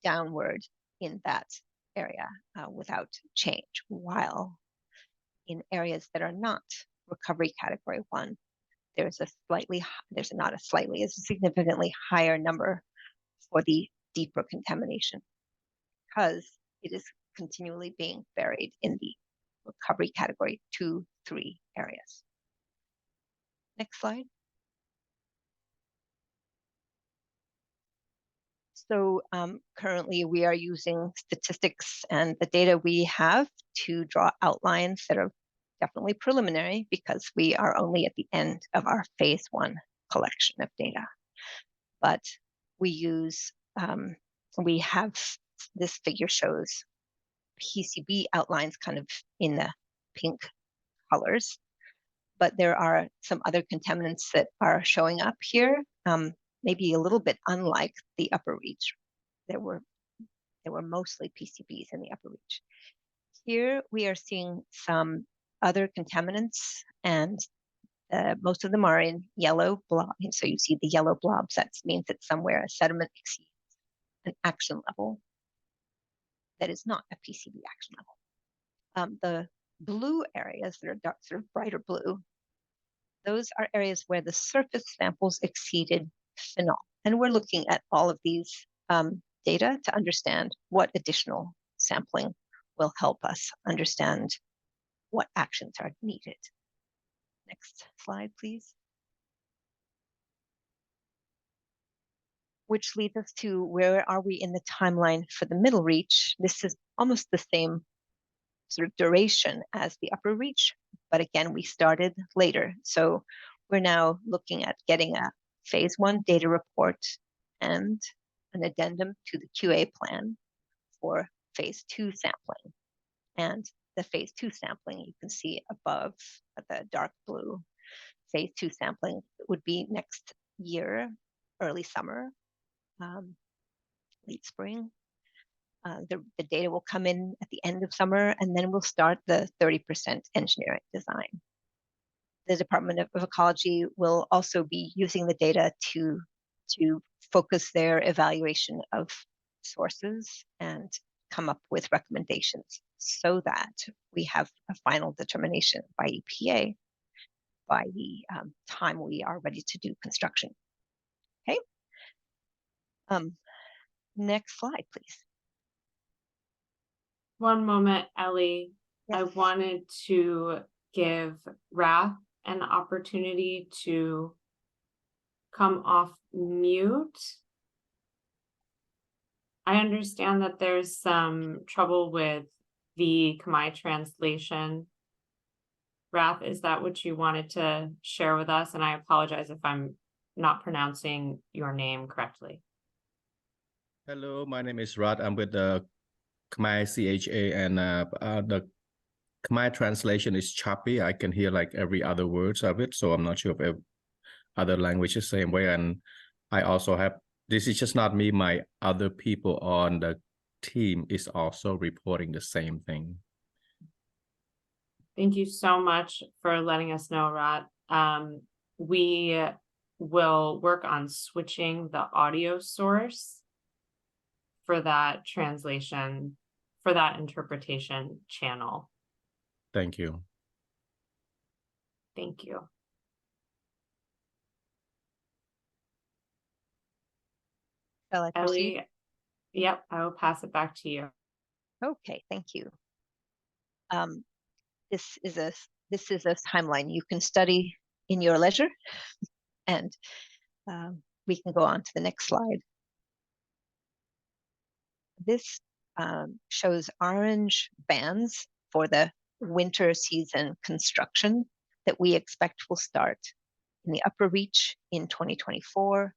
downward in that area without change, while in areas that are not recovery category 1, there's a significantly higher number for the deeper contamination because it is continually being buried in the recovery category 2, 3 areas. Next slide. So currently we are using statistics and the data we have to draw outlines that are definitely preliminary because we are only at the end of our phase 1 collection of data. But we use, we have, this figure shows PCB outlines kind of in the pink colors, but there are some other contaminants that are showing up here, maybe a little bit unlike the upper reach. There were mostly PCBs in the upper reach. Here we are seeing some other contaminants, and most of them are in yellow blob. So you see the yellow blobs. That means that somewhere a sediment exceeds an action level that is not a PCB action level. The blue areas that are dark, sort of brighter blue, those are areas where the surface samples exceeded phenol. And we're looking at all of these data to understand what additional sampling will help us understand what actions are needed. Next slide, please. Which leads us to where are we in the timeline for the middle reach? This is almost the same sort of duration as the upper reach, but again, we started later. So we're now looking at getting a phase 1 data report and an addendum to the QA plan for phase 2 sampling. And the phase 2 sampling, you can see above the dark blue, phase 2 sampling would be next year, early summer, late spring. The data will come in at the end of summer, and then we'll start the 30% engineering design. The Department of Ecology will also be using the data to focus their evaluation of sources and come up with recommendations so that we have a final determination by EPA by the time we are ready to do construction. Okay. Next slide, please. One moment, Ellie. Yes. I wanted to give Wrath an opportunity to come off mute. I understand that there's some trouble with the Khmer translation. Wrath, is that what you wanted to share with us? And I apologize if I'm not pronouncing your name correctly. Hello, my name is Rod. I'm with the Khmer CHA, and the Khmer translation is choppy. I can hear like every other words of it, so I'm not sure if other languages same way. And I also have, this is just not me, my other people on the team is also reporting the same thing. Thank you so much for letting us know, Rod. We will work on switching the audio source for that translation, for that interpretation channel. Thank you. Thank you. Shall I proceed? Ellie, yep, I will pass it back to you. Okay, thank you. This is a timeline you can study in your leisure, and we can go on to the next slide. This shows orange bands for the winter season construction that we expect will start in the upper reach in 2024,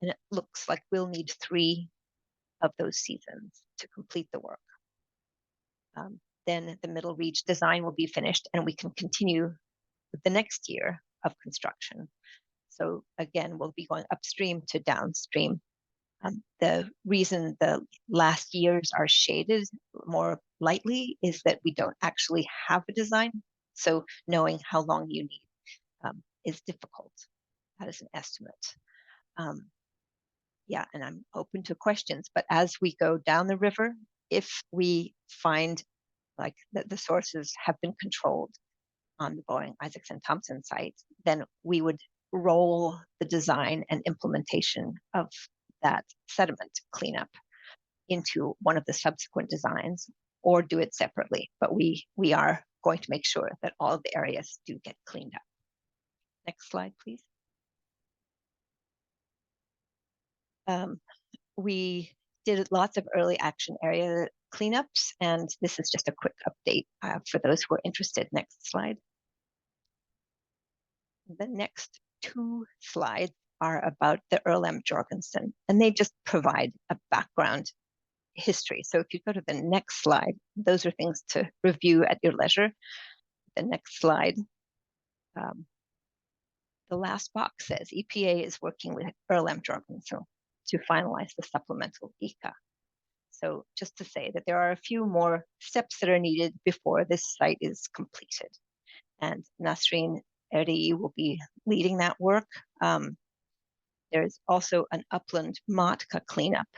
and it looks like we'll need 3 of those seasons to complete the work. Then the middle reach design will be finished, and we can continue with the next year of construction. So again, we'll be going upstream to downstream. The reason the last years are shaded more lightly is that we don't actually have a design. So knowing how long you need is difficult. That is an estimate. Yeah, and I'm open to questions, but as we go down the river, if we find like that the sources have been controlled on the Boeing Isaacson Thompson site, then we would roll the design and implementation of that sediment cleanup into one of the subsequent designs, or do it separately. But we are going to make sure that all of the areas do get cleaned up. Next slide, please. We did lots of early action area cleanups, and this is just a quick update for those who are interested. Next slide. The next 2 slides are about the Earl M. Jorgensen, and they just provide a background history. So if you go to the next slide, those are things to review at your leisure. The next slide. The last box says EPA is working with Earl M. Jorgensen to finalize the supplemental ECA. So just to say that there are a few more steps that are needed before this site is completed. And Nasreen Erdi will be leading that work. There's also an upland Matka cleanup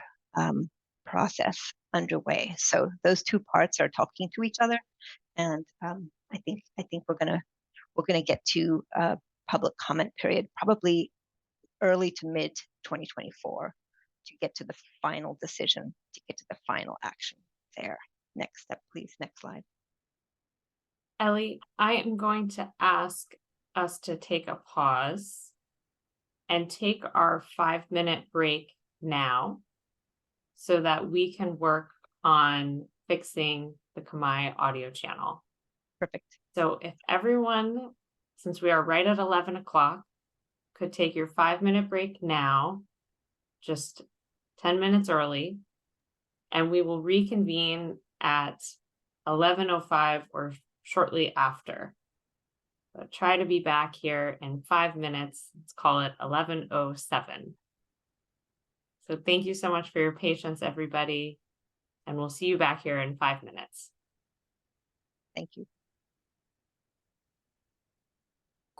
process underway. So those 2 parts are talking to each other. And I think we're gonna get to a public comment period, probably early to mid 2024, to get to the final decision, to get to the final action there. next step, please. Next slide. Ellie, I am going to ask us to take a pause and take our 5-minute break now so that we can work on fixing the Kamai audio channel. Perfect. So if everyone, since we are right at 11 o'clock, could take your 5-minute break now, just 10 minutes early, and we will reconvene at 11:05 or shortly after. So try to be back here in 5 minutes. Let's call it 11:07. So thank you so much for your patience, everybody, and we'll see you back here in 5 minutes. Thank you.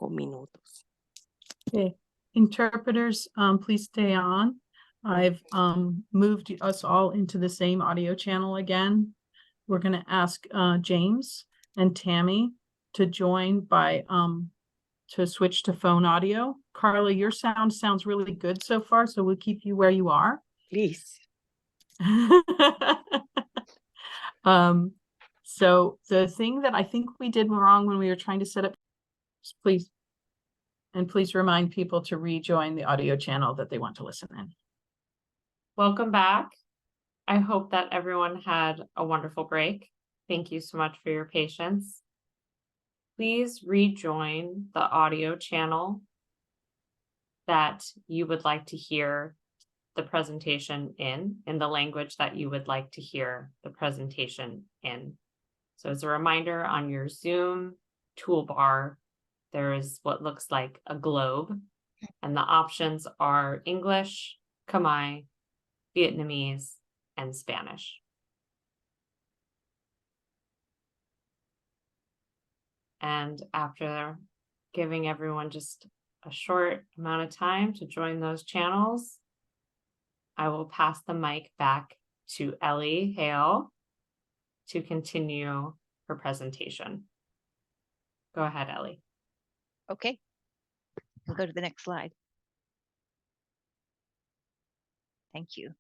Minutos. Okay, interpreters, please stay on. I've moved us all into the same audio channel again. We're going to ask James and Tammy to join by to switch to phone audio. Carla, your sound sounds really good so far, so we'll keep you where you are. Please. So the thing that I think we did wrong when we were trying to set up, please remind people to rejoin the audio channel that they want to listen in. Welcome back. I hope that everyone had a wonderful break. Thank you so much for your patience. Please rejoin the audio channel that you would like to hear the presentation in the language that you would like to hear the presentation in. So as a reminder, on your Zoom toolbar, there is what looks like a globe, and the options are English, Khmer, Vietnamese, and Spanish. And after giving everyone just a short amount of time to join those channels, I will pass the mic back to Ellie Hale to continue her presentation. Go ahead, Ellie. Okay. We'll go to the next slide. Thank you.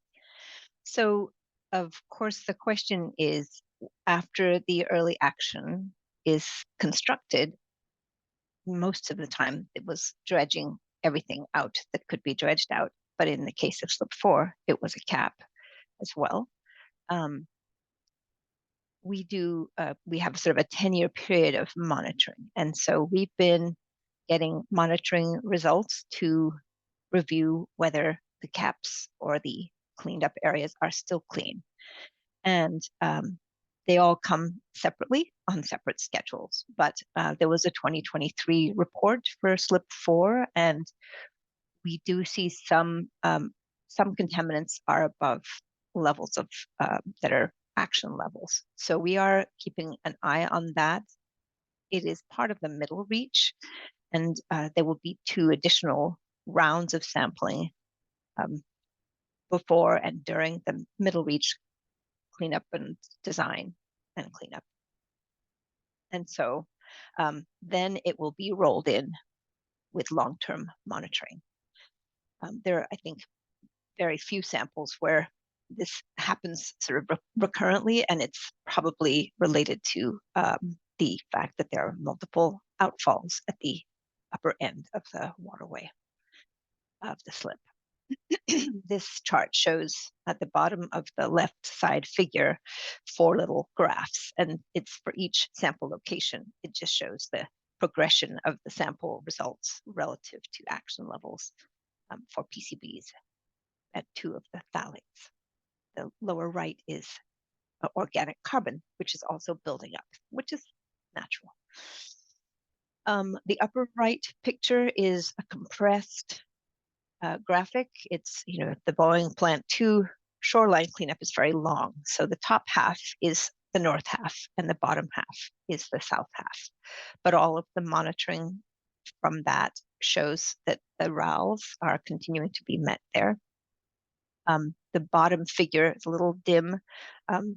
So, of course, the question is, after the early action is constructed, most of the time it was dredging everything out that could be dredged out. But in the case of slip 4, it was a cap as well. We have sort of a 10-year period of monitoring. And so we've been getting monitoring results to review whether the caps or the cleaned up areas are still clean. And they all come separately on separate schedules. But there was a 2023 report for slip 4, and we do see some contaminants are above levels of that are action levels. So we are keeping an eye on that. It is part of the middle reach, and there will be 2 additional rounds of sampling before and during the middle reach cleanup and design and cleanup. And so then it will be rolled in with long-term monitoring. There are, I think, very few samples where this happens sort of recurrently, and it's probably related to the fact that there are multiple outfalls at the upper end of the waterway of the slip. This chart shows at the bottom of the left side figure 4 little graphs, and it's for each sample location. It just shows the progression of the sample results relative to action levels for PCBs at 2 of the phthalates. The lower right is organic carbon, which is also building up, which is natural. The upper right picture is a compressed graphic. It's, the Boeing Plant 2 shoreline cleanup is very long. So the top half is the north half and the bottom half is the south half. But all of the monitoring from that shows that the RALs are continuing to be met there. The bottom figure is a little dim.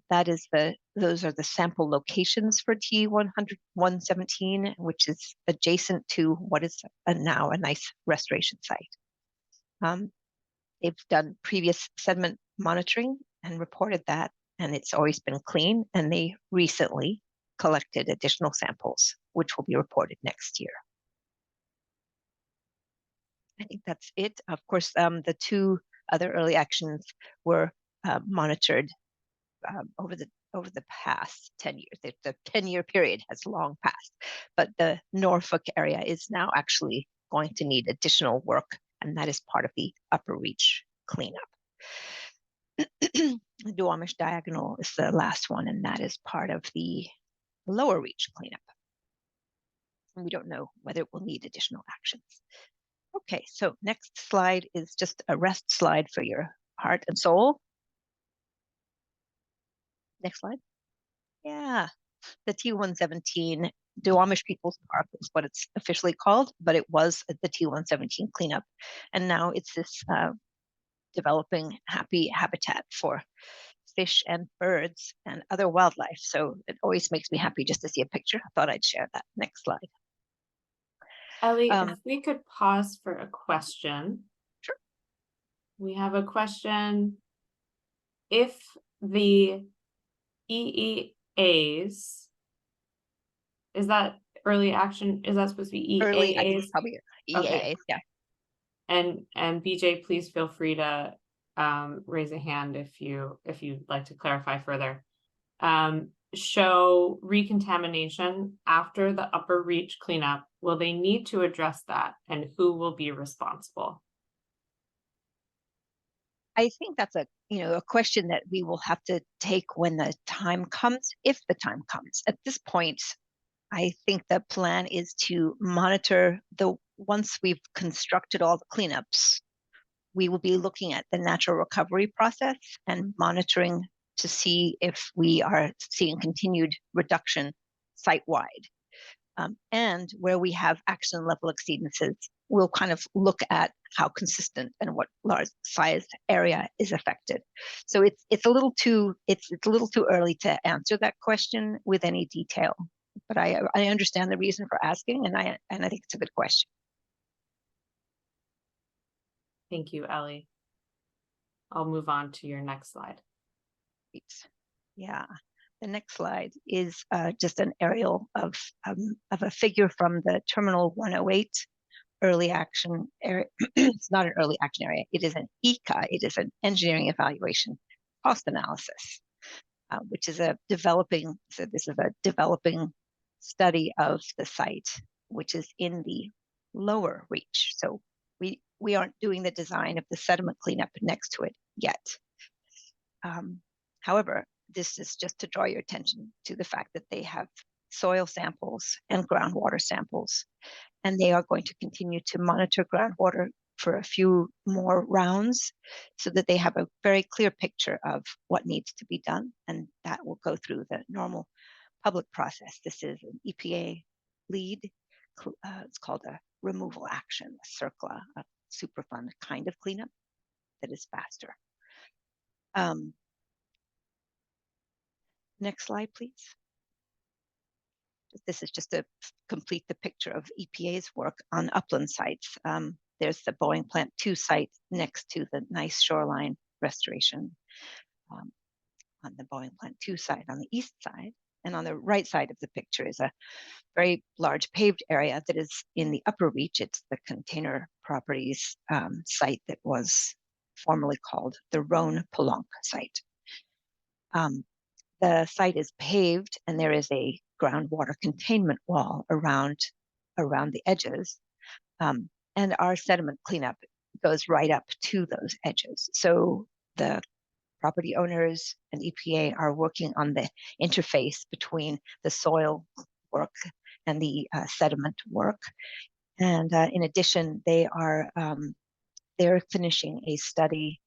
Those are the sample locations for T117, which is adjacent to what is now a nice restoration site. They've done previous sediment monitoring and reported that and it's always been clean. And they recently collected additional samples, which will be reported next year. I think that's it. Of course, the two other early actions were monitored over the past 10 years. The 10-year period has long passed, but the Norfolk area is now actually going to need additional work, and that is part of the Upper Reach cleanup. The Duwamish Diagonal is the last one, and that is part of the Lower Reach cleanup. And we don't know whether it will need additional actions. Okay, so next slide is just a rest slide for your heart and soul. Next slide. Yeah, the T117 Duwamish People's Park is what it's officially called, but it was the T117 cleanup. And now it's this developing happy habitat for fish and birds and other wildlife. So it always makes me happy just to see a picture. I thought I'd share that. Next slide. Ellie, if we could pause for a question. Sure. We have a question. If the EEAs, is that early action? Is that supposed to be EAAs? Early, I think probably EAAs, Okay. yeah. And BJ, please feel free to raise a hand if you'd like to clarify further. Show recontamination after the Upper Reach cleanup. Will they need to address that, and who will be responsible? I think that's a question that we will have to take when the time comes, if the time comes. At this point, I think the plan is to monitor once we've constructed all the cleanups, we will be looking at the natural recovery process and monitoring to see if we are seeing continued reduction site-wide. And where we have action level exceedances, we'll kind of look at how consistent and what large size area is affected. So it's a little too early to answer that question with any detail. But I understand the reason for asking, and I think it's a good question. Thank you, Ellie. I'll move on to your next slide. Yeah, the next slide is just an aerial of a figure from the Terminal 108 early action area. It's not an early action area. It is an ECA. It is an engineering evaluation cost analysis, which is a developing. So this is a developing study of the site, which is in the Lower Reach. So we aren't doing the design of the sediment cleanup next to it yet. However, this is just to draw your attention to the fact that they have soil samples and groundwater samples, and they are going to continue to monitor groundwater for a few more rounds so that they have a very clear picture of what needs to be done, and that will go through the normal public process. This is an EPA lead. It's called a removal action, a CERCLA, a Superfund kind of cleanup that is faster. Next slide, please. This is just to complete the picture of EPA's work on upland sites. There's the Boeing Plant 2 site next to the nice shoreline restoration on the Boeing Plant 2 side on the east side. And on the right side of the picture is a very large paved area that is in the Upper Reach. It's the Container Properties site that was formerly called the Rhone-Pelonc site. The site is paved, and there is a groundwater containment wall around the edges. And our sediment cleanup goes right up to those edges. So the property owners and EPA are working on the interface between the soil work and the sediment work. And in addition, they're finishing a study.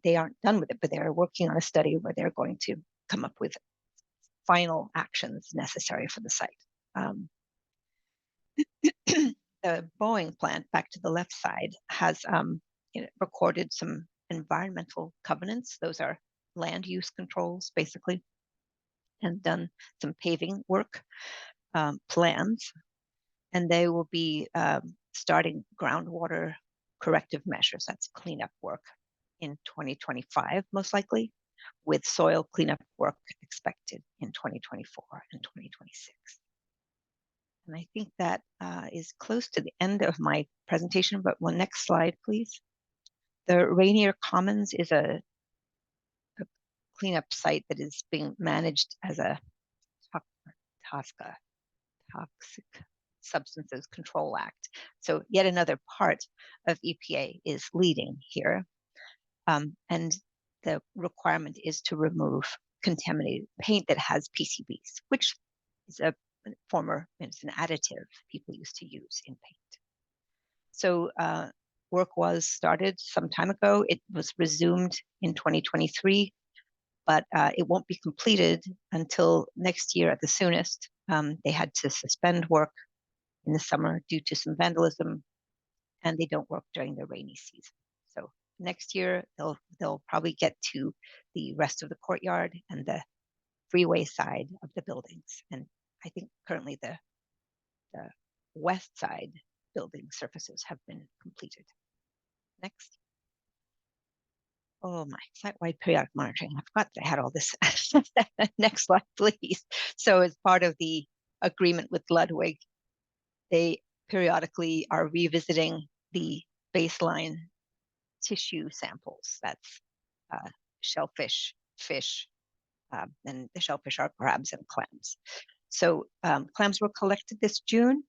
They aren't done with it, but they're working on a study where they're going to come up with final actions necessary for the site. The Boeing plant, back to the left side, has recorded some environmental covenants. Those are land use controls, basically, and done some paving work plans. And they will be starting groundwater corrective measures. That's cleanup work in 2025, most likely. with soil cleanup work expected in 2024 and 2026. And I think that is close to the end of my presentation, but one next slide, please. The Rainier Commons is a cleanup site that is being managed as a TSCA, Toxic Substances Control Act. So yet another part of EPA is leading here. And the requirement is to remove contaminated paint that has PCBs, which is it's an additive people used to use in paint. So work was started some time ago. It was resumed in 2023, but it won't be completed until next year at the soonest. They had to suspend work in the summer due to some vandalism, and they don't work during the rainy season. So next year they'll probably get to the rest of the courtyard and the freeway side of the buildings. And I think currently the west side building surfaces have been completed. Next. Oh my, site-wide periodic monitoring. I forgot that I had all this. Next slide, please. So as part of the agreement with Ludwig, they periodically are revisiting the baseline tissue samples. That's shellfish, fish, and the shellfish are crabs and clams. So clams were collected this June.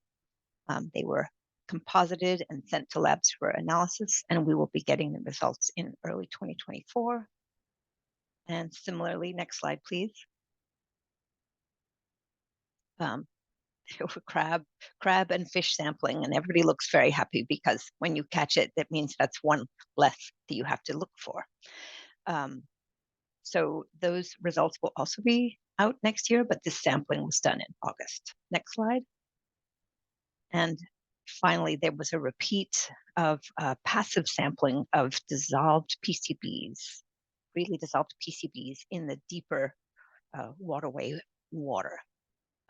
They were composited and sent to labs for analysis, and we will be getting the results in early 2024. And similarly, next slide, please. Crab and fish sampling, and everybody looks very happy because when you catch it, that means that's one less that you have to look for. So those results will also be out next year, but this sampling was done in August. Next slide. And finally, there was a repeat of passive sampling of dissolved PCBs, freely dissolved PCBs in the deeper waterway water.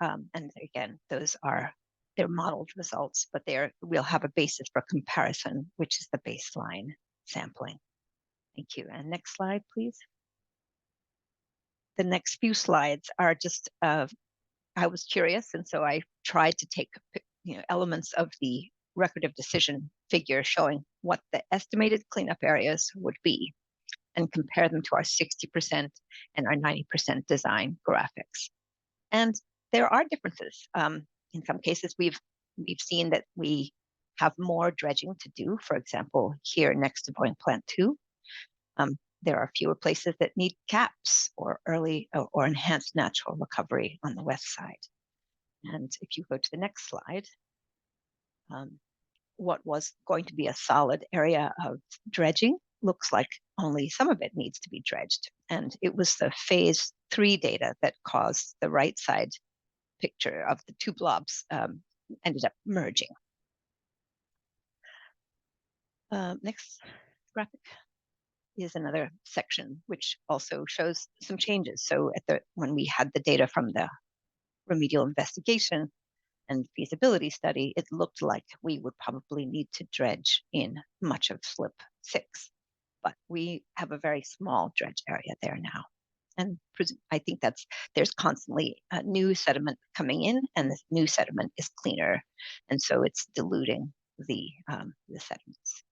And again, they're modeled results, but we'll have a basis for comparison, which is the baseline sampling. Thank you. And next slide, please. The next few slides are just, I was curious, and so I tried to take elements of the record of decision figure showing what the estimated cleanup areas would be and compare them to our 60% and our 90% design graphics. And there are differences. In some cases, we've seen that we have more dredging to do. For example, here next to Boeing Plant 2, there are fewer places that need caps or early or enhanced natural recovery on the west side. And if you go to the next slide, what was going to be a solid area of dredging looks like only some of it needs to be dredged. And it was the phase 3 data that caused the right side picture of the two blobs ended up merging. Next graphic is another section which also shows some changes. So when we had the data from the remedial investigation and feasibility study, it looked like we would probably need to dredge in much of slip 6, but we have a very small dredge area there now. And I think there's constantly new sediment coming in, and this new sediment is cleaner, and so it's diluting the sediments.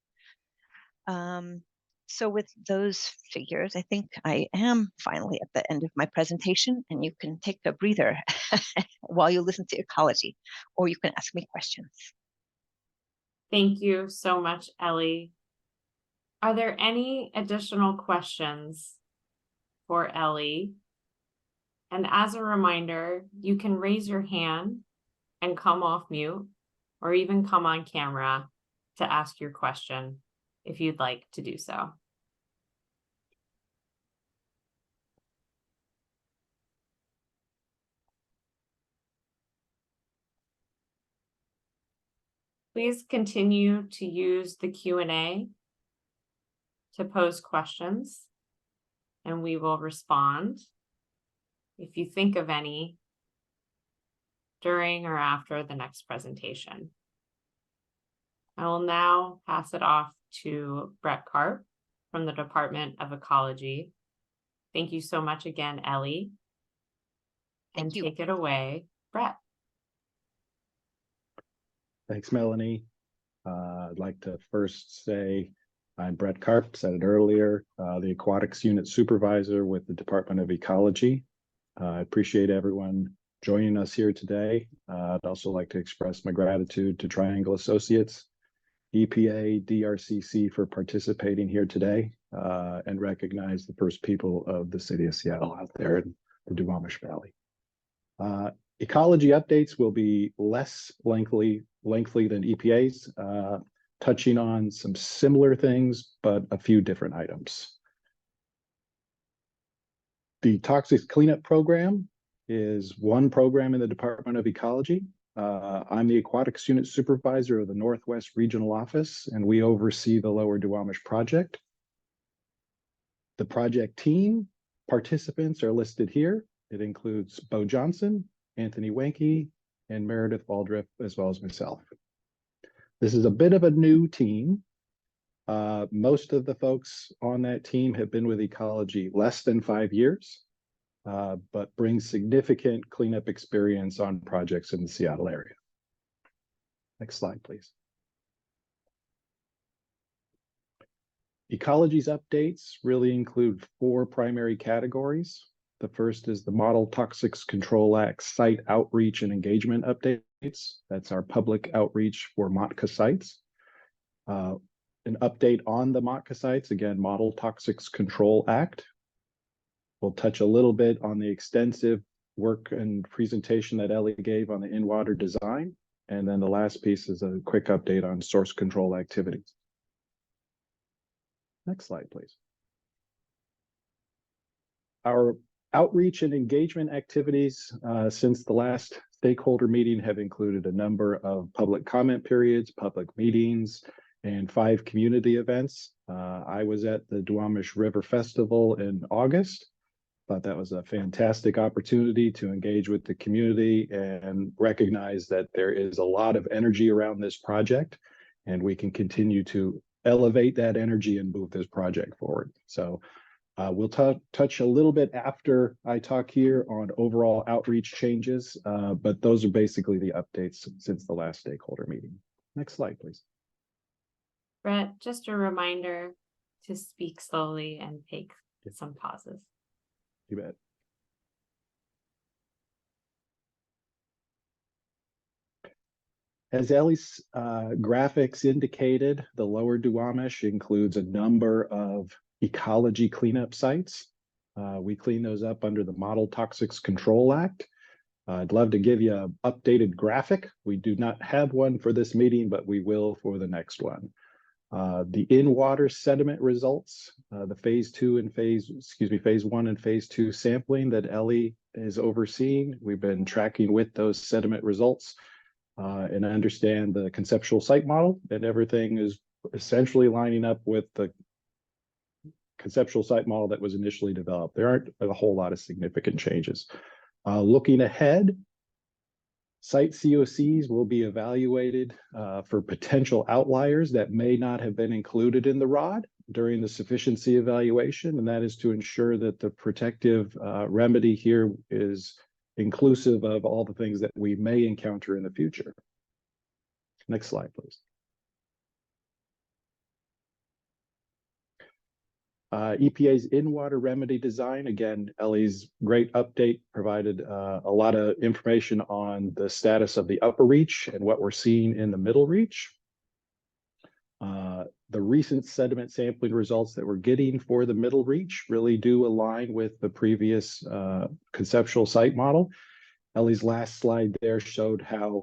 So with those figures, I think I am finally at the end of my presentation, and you can take a breather while you listen to ecology, or you can ask me questions. Thank you so much, Ellie. Are there any additional questions for Ellie? And as a reminder, you can raise your hand and come off mute, or even come on camera to ask your question if you'd like to do so. Please continue to use the Q&A to pose questions, and we will respond if you think of any during or after the next presentation. I will now pass it off to Brett Karp from the Department of Ecology Thank you so much again, Ellie. And Thank you. take it away, Brett. Thanks, Melanie. I'd like to first say I'm Brett Karp, said it earlier, the Aquatics Unit Supervisor with the Department of Ecology. I appreciate everyone joining us here today. I'd also like to express my gratitude to Triangle Associates, EPA, DRCC for participating here today, and recognize the first people of the city of Seattle out there in the Duwamish Valley. Ecology updates will be less lengthy than EPA's, touching on some similar things, but a few different items. The Toxics Cleanup Program is one program in the Department of Ecology. I'm the Aquatics Unit Supervisor of the Northwest Regional Office, and we oversee the Lower Duwamish project. The project team participants are listed here. It includes Bo Johnson, Anthony Wenke, and Meredith Waldrip, as well as myself. This is a bit of a new team. Most of the folks on that team have been with ecology less than 5 years, but bring significant cleanup experience on projects in the Seattle area. Next slide, please. Ecology's updates really include 4 primary categories. The first is the Model Toxics Control Act site outreach and engagement updates. That's our public outreach for MOTCA sites. An update on the MOTCA sites, again, Model Toxics Control Act. We'll touch a little bit on the extensive work and presentation that Ellie gave on the in-water design. And then the last piece is a quick update on source control activities. Next slide, please. Our outreach and engagement activities since the last stakeholder meeting have included a number of public comment periods, public meetings, and 5 community events. I was at the Duwamish River Festival in August. Thought that was a fantastic opportunity to engage with the community and recognize that there is a lot of energy around this project, and we can continue to elevate that energy and move this project forward. So we'll touch a little bit after I talk here on overall outreach changes, but those are basically the updates since the last stakeholder meeting. Next slide, please. Brett, just a reminder to speak slowly and take some pauses. You bet. As Ellie's graphics indicated, the Lower Duwamish includes a number of ecology cleanup sites. We clean those up under the Model Toxics Control Act. I'd love to give you an updated graphic. We do not have one for this meeting, but we will for the next one. The in-water sediment results, the phase 1 and phase 2 sampling that Ellie is overseeing. We've been tracking with those sediment results and understand the conceptual site model, and everything is essentially lining up with the conceptual site model that was initially developed. There aren't a whole lot of significant changes. Looking ahead, site COCs will be evaluated for potential outliers that may not have been included in the ROD during the sufficiency evaluation, and that is to ensure that the protective remedy here is inclusive of all the things that we may encounter in the future. Next slide, please. EPA's in-water remedy design. Again, Ellie's great update provided a lot of information on the status of the upper reach and what we're seeing in the middle reach. The recent sediment sampling results that we're getting for the middle reach really do align with the previous conceptual site model. Ellie's last slide there showed how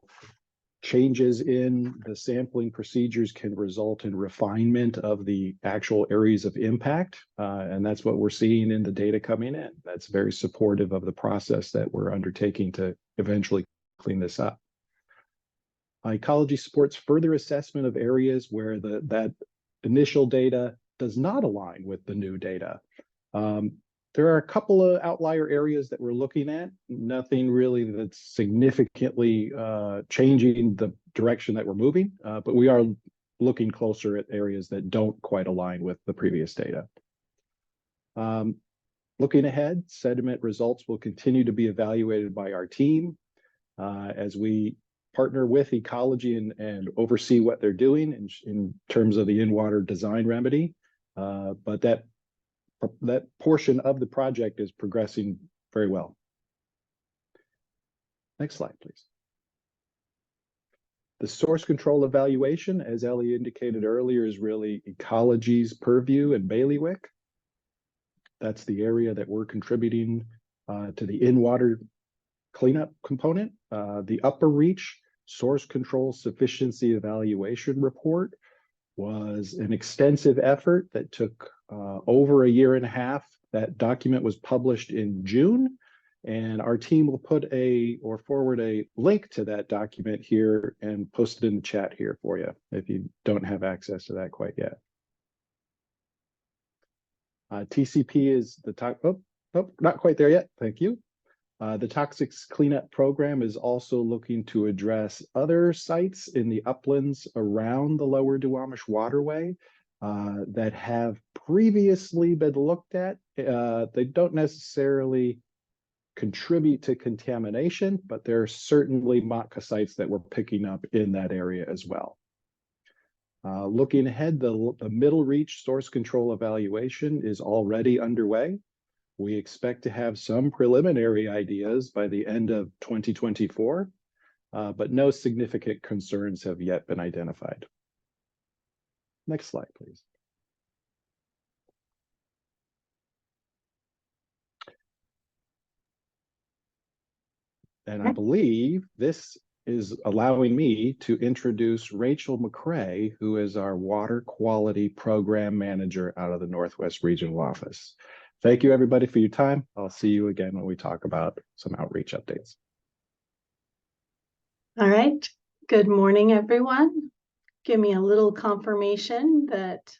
changes in the sampling procedures can result in refinement of the actual areas of impact. And that's what we're seeing in the data coming in. That's very supportive of the process that we're undertaking to eventually clean this up. Ecology supports further assessment of areas where that initial data does not align with the new data. There are a couple of outlier areas that we're looking at, nothing really that's significantly changing the direction that we're moving, but we are looking closer at areas that don't quite align with the previous data. Looking ahead, sediment results will continue to be evaluated by our team as we partner with ecology and oversee what they're doing in terms of the in-water design remedy. But that portion of the project is progressing very well. Next slide, please. The source control evaluation, as Ellie indicated earlier, is really ecology's purview and bailiwick. That's the area that we're contributing to the in-water cleanup component. The upper reach source control sufficiency evaluation report was an extensive effort that took over a year and a half. That document was published in June, and our team will put forward a link to that document here and post it in the chat here for you if you don't have access to that quite yet. TCP is the top. Oh, not quite there yet. Thank you. The toxics cleanup program is also looking to address other sites in the uplands around the Lower Duwamish Waterway that have previously been looked at. They don't necessarily contribute to contamination, but there are certainly MACA sites that we're picking up in that area as well. Looking ahead, the middle reach source control evaluation is already underway. We expect to have some preliminary ideas by the end of 2024, but no significant concerns have yet been identified. Next slide, please. And I believe this is allowing me to introduce Rachel McCrae, who is our Water Quality Program Manager out of the Northwest Regional Office. Thank you, everybody, for your time. I'll see you again when we talk about some outreach updates. All right. Good morning, everyone. Give me a little confirmation that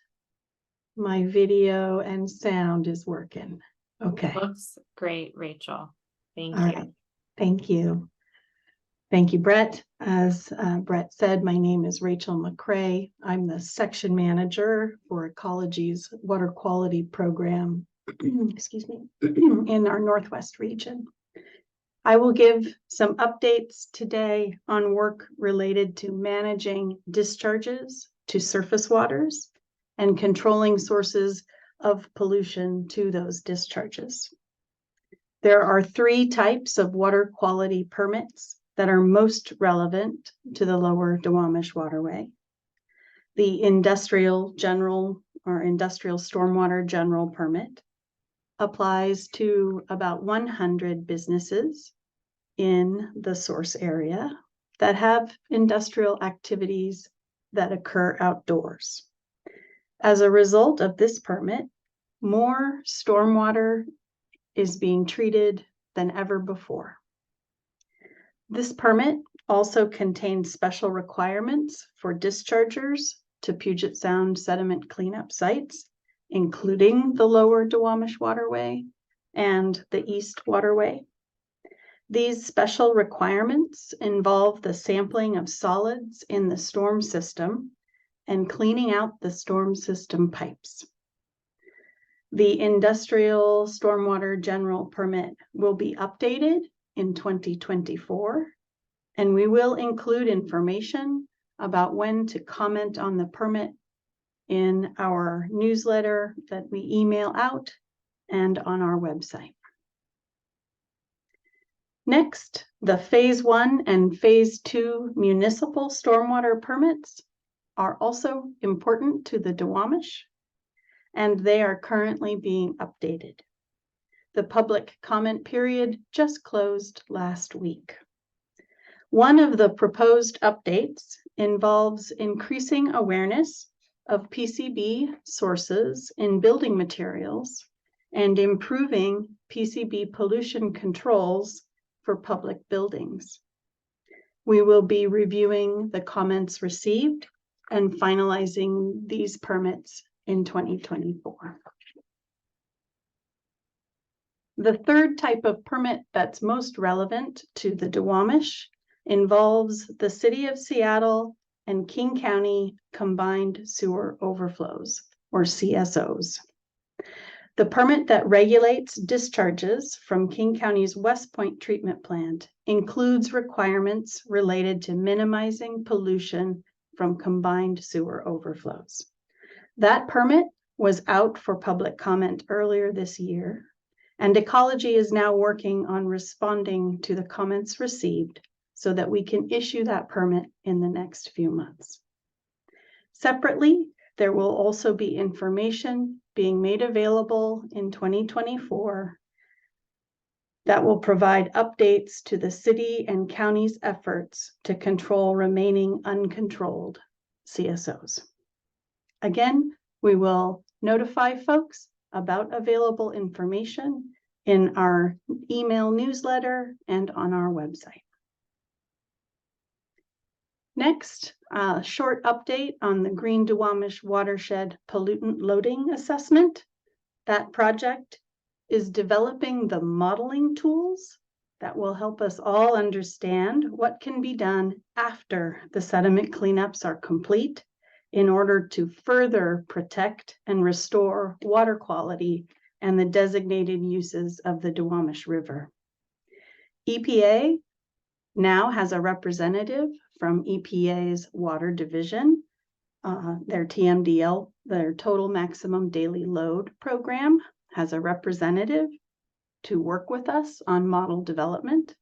my video and sound is working. Okay. Looks great, Rachel. Thank All you. right. Thank you. Thank you, Brett. As Brett said, my name is Rachel McCrae. I'm the section manager for Ecology's Water Quality Program, excuse me, in our Northwest region. I will give some updates today on work related to managing discharges to surface waters and controlling sources of pollution to those discharges. There are 3 types of water quality permits that are most relevant to the Lower Duwamish Waterway. The Industrial General or Industrial Stormwater General Permit applies to about 100 businesses in the source area that have industrial activities that occur outdoors. As a result of this permit, more stormwater is being treated than ever before. This permit also contains special requirements for dischargers to Puget Sound sediment cleanup sites, including the Lower Duwamish Waterway and the East Waterway. These special requirements involve the sampling of solids in the storm system and cleaning out the storm system pipes. The Industrial Stormwater General Permit will be updated in 2024, and we will include information about when to comment on the permit in our newsletter that we email out and on our website. Next, the Phase 1 and Phase 2 municipal stormwater permits are also important to the Duwamish, and they are currently being updated. The public comment period just closed last week. One of the proposed updates involves increasing awareness of PCB sources in building materials and improving PCB pollution controls for public buildings. We will be reviewing the comments received and finalizing these permits in 2024. The third type of permit that's most relevant to the Duwamish involves the City of Seattle and King County Combined Sewer Overflows, or CSOs. The permit that regulates discharges from King County's West Point treatment plant includes requirements related to minimizing pollution from combined sewer overflows. That permit was out for public comment earlier this year, and Ecology is now working on responding to the comments received so that we can issue that permit in the next few months. Separately, there will also be information being made available in 2024 that will provide updates to the city and county's efforts to control remaining uncontrolled CSOs. Again, we will notify folks about available information in our email newsletter and on our website. Next, a short update on the Green Duwamish Watershed Pollutant Loading Assessment. That project is developing the modeling tools that will help us all understand what can be done after the sediment cleanups are complete in order to further protect and restore water quality and the designated uses of the Duwamish River. EPA now has a representative from EPA's Water Division, their TMDL, their Total Maximum Daily Load program, has a representative to work with us on model development.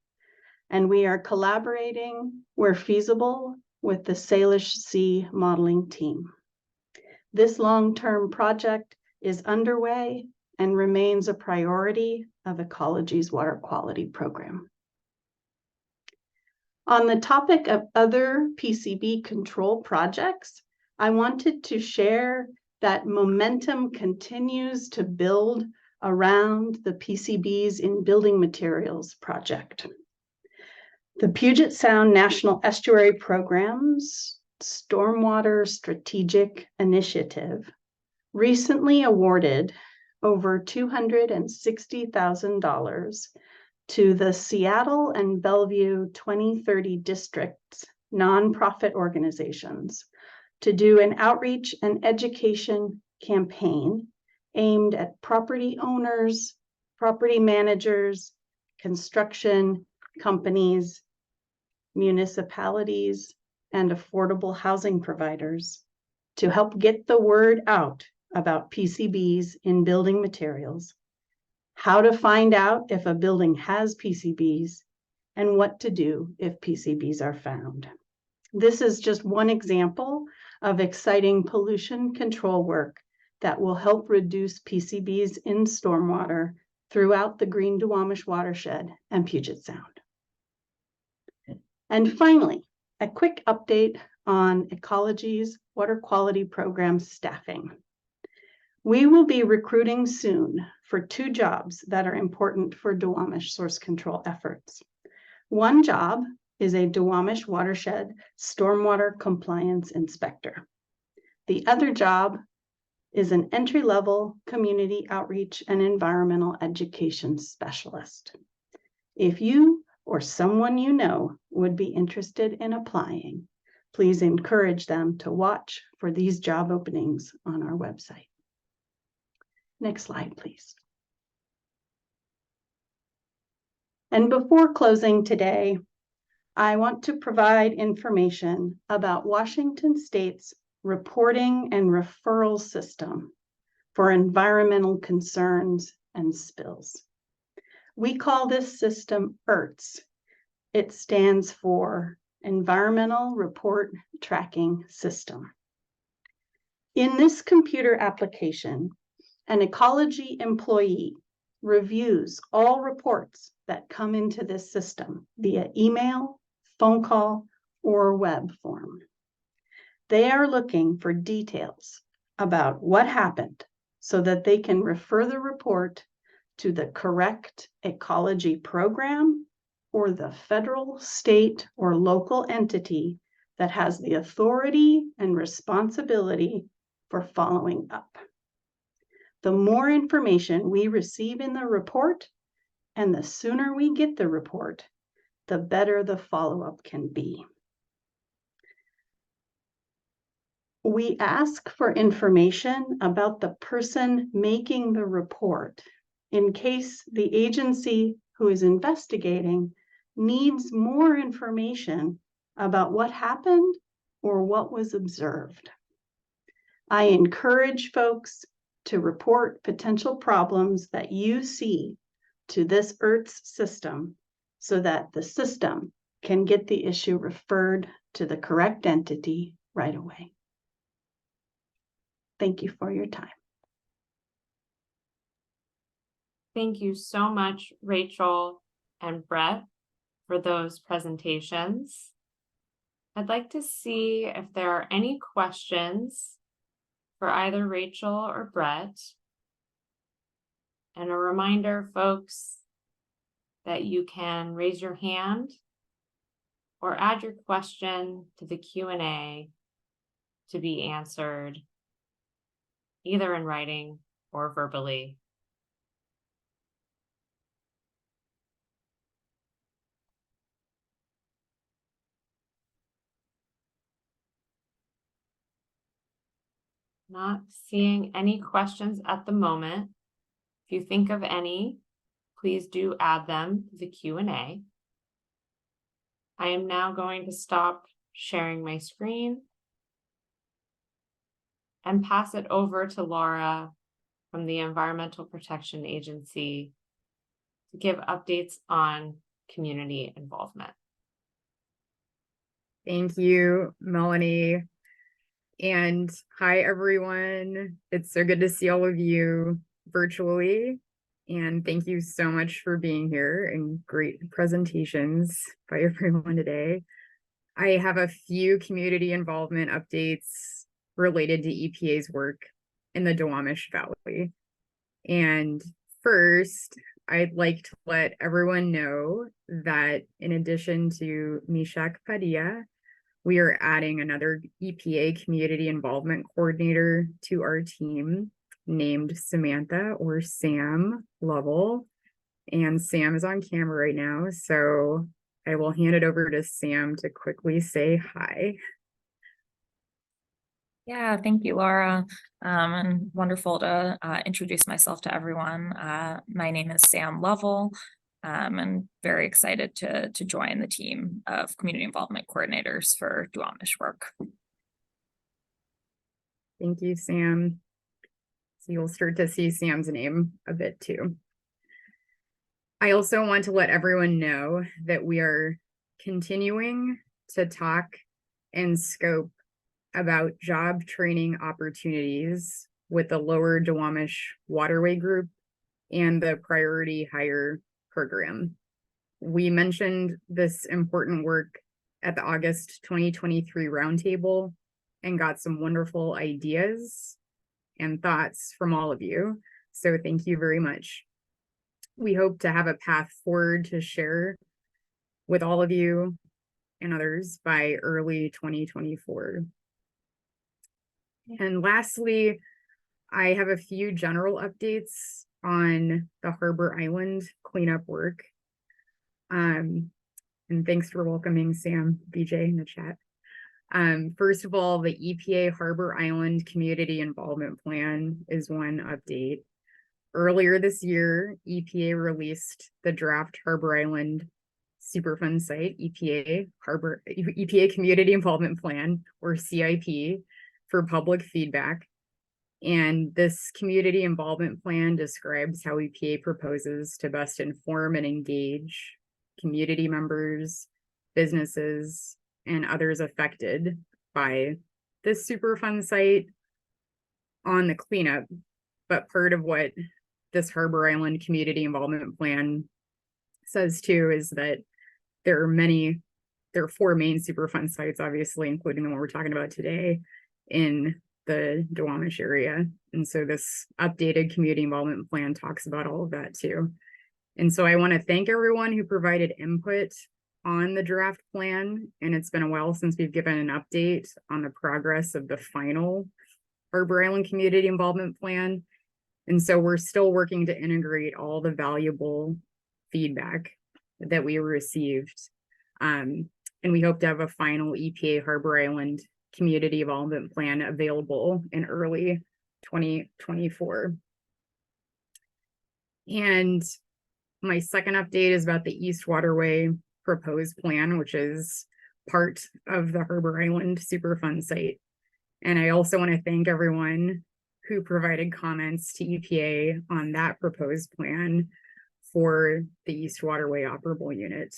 And we are collaborating where feasible with the Salish Sea modeling team. This long-term project is underway and remains a priority of Ecology's water quality program. On the topic of other PCB control projects, I wanted to share that momentum continues to build around the PCBs in building materials project. The Puget Sound National Estuary Program's Stormwater Strategic Initiative recently awarded over $260,000 to the Seattle and Bellevue 2030 districts nonprofit organizations to do an outreach and education campaign aimed at property owners, property managers, construction companies, municipalities, and affordable housing providers to help get the word out about PCBs in building materials, how to find out if a building has PCBs, and what to do if PCBs are found. This is just one example of exciting pollution control work that will help reduce PCBs in stormwater throughout the Green Duwamish watershed and Puget Sound. And finally, a quick update on Ecology's water quality program staffing. We will be recruiting soon for 2 jobs that are important for Duwamish source control efforts. One job is a Duwamish watershed stormwater compliance inspector. The other job is an entry-level community outreach and environmental education specialist. If you or someone you know would be interested in applying, please encourage them to watch for these job openings on our website. Next slide, please. And before closing today, I want to provide information about Washington State's reporting and referral system for environmental concerns and spills. We call this system ERTS. It stands for Environmental Report Tracking System. In this computer application, an Ecology employee reviews all reports that come into this system via email, phone call, or web form. They are looking for details about what happened so that they can refer the report to the correct Ecology program or the federal, state, or local entity that has the authority and responsibility for following up. The more information we receive in the report, and the sooner we get the report, the better the follow-up can be. we ask for information about the person making the report in case the agency who is investigating needs more information about what happened or what was observed. I encourage folks to report potential problems that you see to this ERTS system so that the system can get the issue referred to the correct entity right away. Thank you for your time. Thank you so much, Rachel and Brett, for those presentations. I'd like to see if there are any questions for either Rachel or Brett. And a reminder, folks, that you can raise your hand or add your question to the Q&A to be answered either in writing or verbally. Not seeing any questions at the moment. If you think of any, please do add them to the Q&A. I am now going to stop sharing my screen and pass it over to Laura from the Environmental Protection Agency to give updates on community involvement. Thank you, Melanie. And hi, everyone. It's so good to see all of you virtually. And thank you so much for being here and great presentations by everyone today. I have a few community involvement updates related to EPA's work in the Duwamish Valley. And first, I'd like to let everyone know that in addition to Mishak Padilla, we are adding another EPA community involvement coordinator to our team named Samantha, or Sam Lovell. And Sam is on camera right now, so I will hand it over to Sam to quickly say hi. Yeah, thank you, Laura. And wonderful to introduce myself to everyone. My name is Sam Lovell. And very excited to join the team of community involvement coordinators for Duwamish work. Thank you, Sam. So you'll start to see Sam's name a bit too. I also want to let everyone know that we are continuing to talk and scope about job training opportunities with the Lower Duwamish Waterway group and the Priority Hire program. We mentioned this important work at the August 2023 roundtable and got some wonderful ideas and thoughts from all of you. So thank you very much. We hope to have a path forward to share with all of you and others by early 2024. And lastly, I have a few general updates on the Harbor Island cleanup work. And thanks for welcoming Sam, BJ in the chat. First of all, the EPA Harbor Island Community Involvement Plan is one update. Earlier this year, EPA released the draft Harbor Island Superfund site, EPA Community Involvement Plan, or CIP, for public feedback. And this community involvement plan describes how EPA proposes to best inform and engage community members, businesses, and others affected by this Superfund site on the cleanup. But part of what this Harbor Island Community Involvement Plan says too is that there are 4 main Superfund sites, obviously, including the one we're talking about today, in the Duwamish area. And so this updated community involvement plan talks about all of that too. And so I want to thank everyone who provided input on the draft plan. And it's been a while since we've given an update on the progress of the final Harbor Island Community Involvement Plan. And so we're still working to integrate all the valuable feedback that we received. And we hope to have a final EPA Harbor Island community involvement plan available in early 2024. And my second update is about the East Waterway proposed plan, which is part of the Harbor Island Superfund site. And I also want to thank everyone who provided comments to EPA on that proposed plan for the East Waterway operable unit.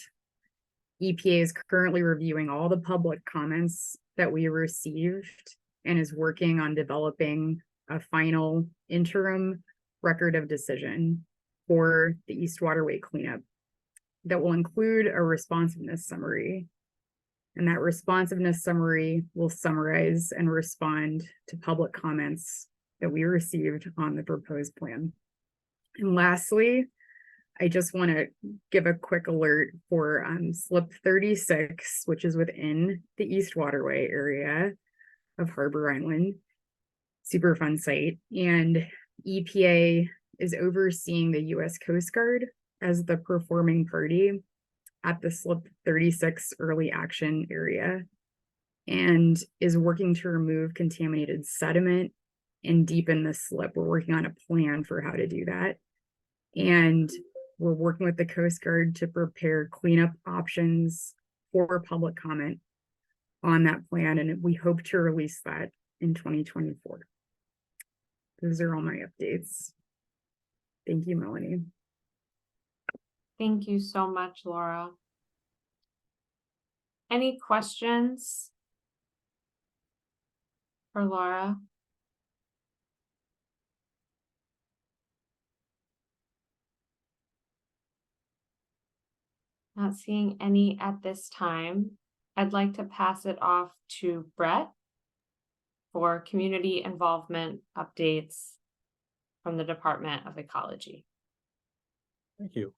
EPA is currently reviewing all the public comments that we received and is working on developing a final interim record of decision for the East Waterway cleanup that will include a responsiveness summary. And that responsiveness summary will summarize and respond to public comments that we received on the proposed plan. And lastly, I just want to give a quick alert for slip 36, which is within the East Waterway area of Harbor Island Superfund site. And EPA is overseeing the U.S. Coast Guard as the performing party at the slip 36 early action area and is working to remove contaminated sediment and deepen the slip. We're working on a plan for how to do that. And we're working with the Coast Guard to prepare cleanup options for public comment on that plan. And we hope to release that in 2024. Those are all my updates. Thank you, Melanie. Thank you so much, Laura. Any questions for Laura? Not seeing any at this time. I'd like to pass it off to Brett for community involvement updates from the Department of Ecology. Thank you.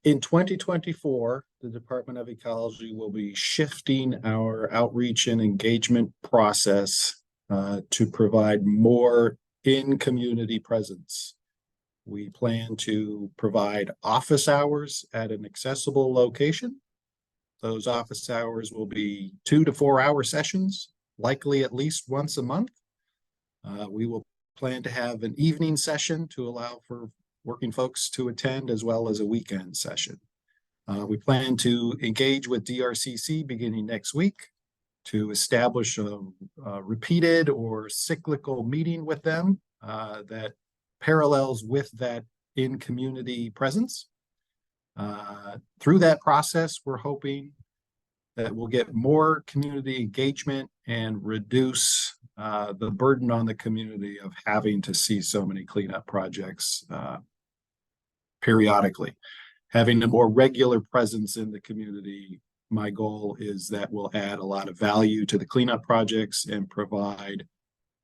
In 2024, the Department of Ecology will be shifting our outreach and engagement process to provide more in-community presence. We plan to provide office hours at an accessible location. Those office hours will be 2 to 4 hour sessions, likely at least once a month. We will plan to have an evening session to allow for working folks to attend, as well as a weekend session. We plan to engage with DRCC beginning next week to establish a repeated or cyclical meeting with them that parallels with that in-community presence. Through that process, we're hoping that we'll get more community engagement and reduce the burden on the community of having to see so many cleanup projects periodically. Having a more regular presence in the community, my goal is that will add a lot of value to the cleanup projects and provide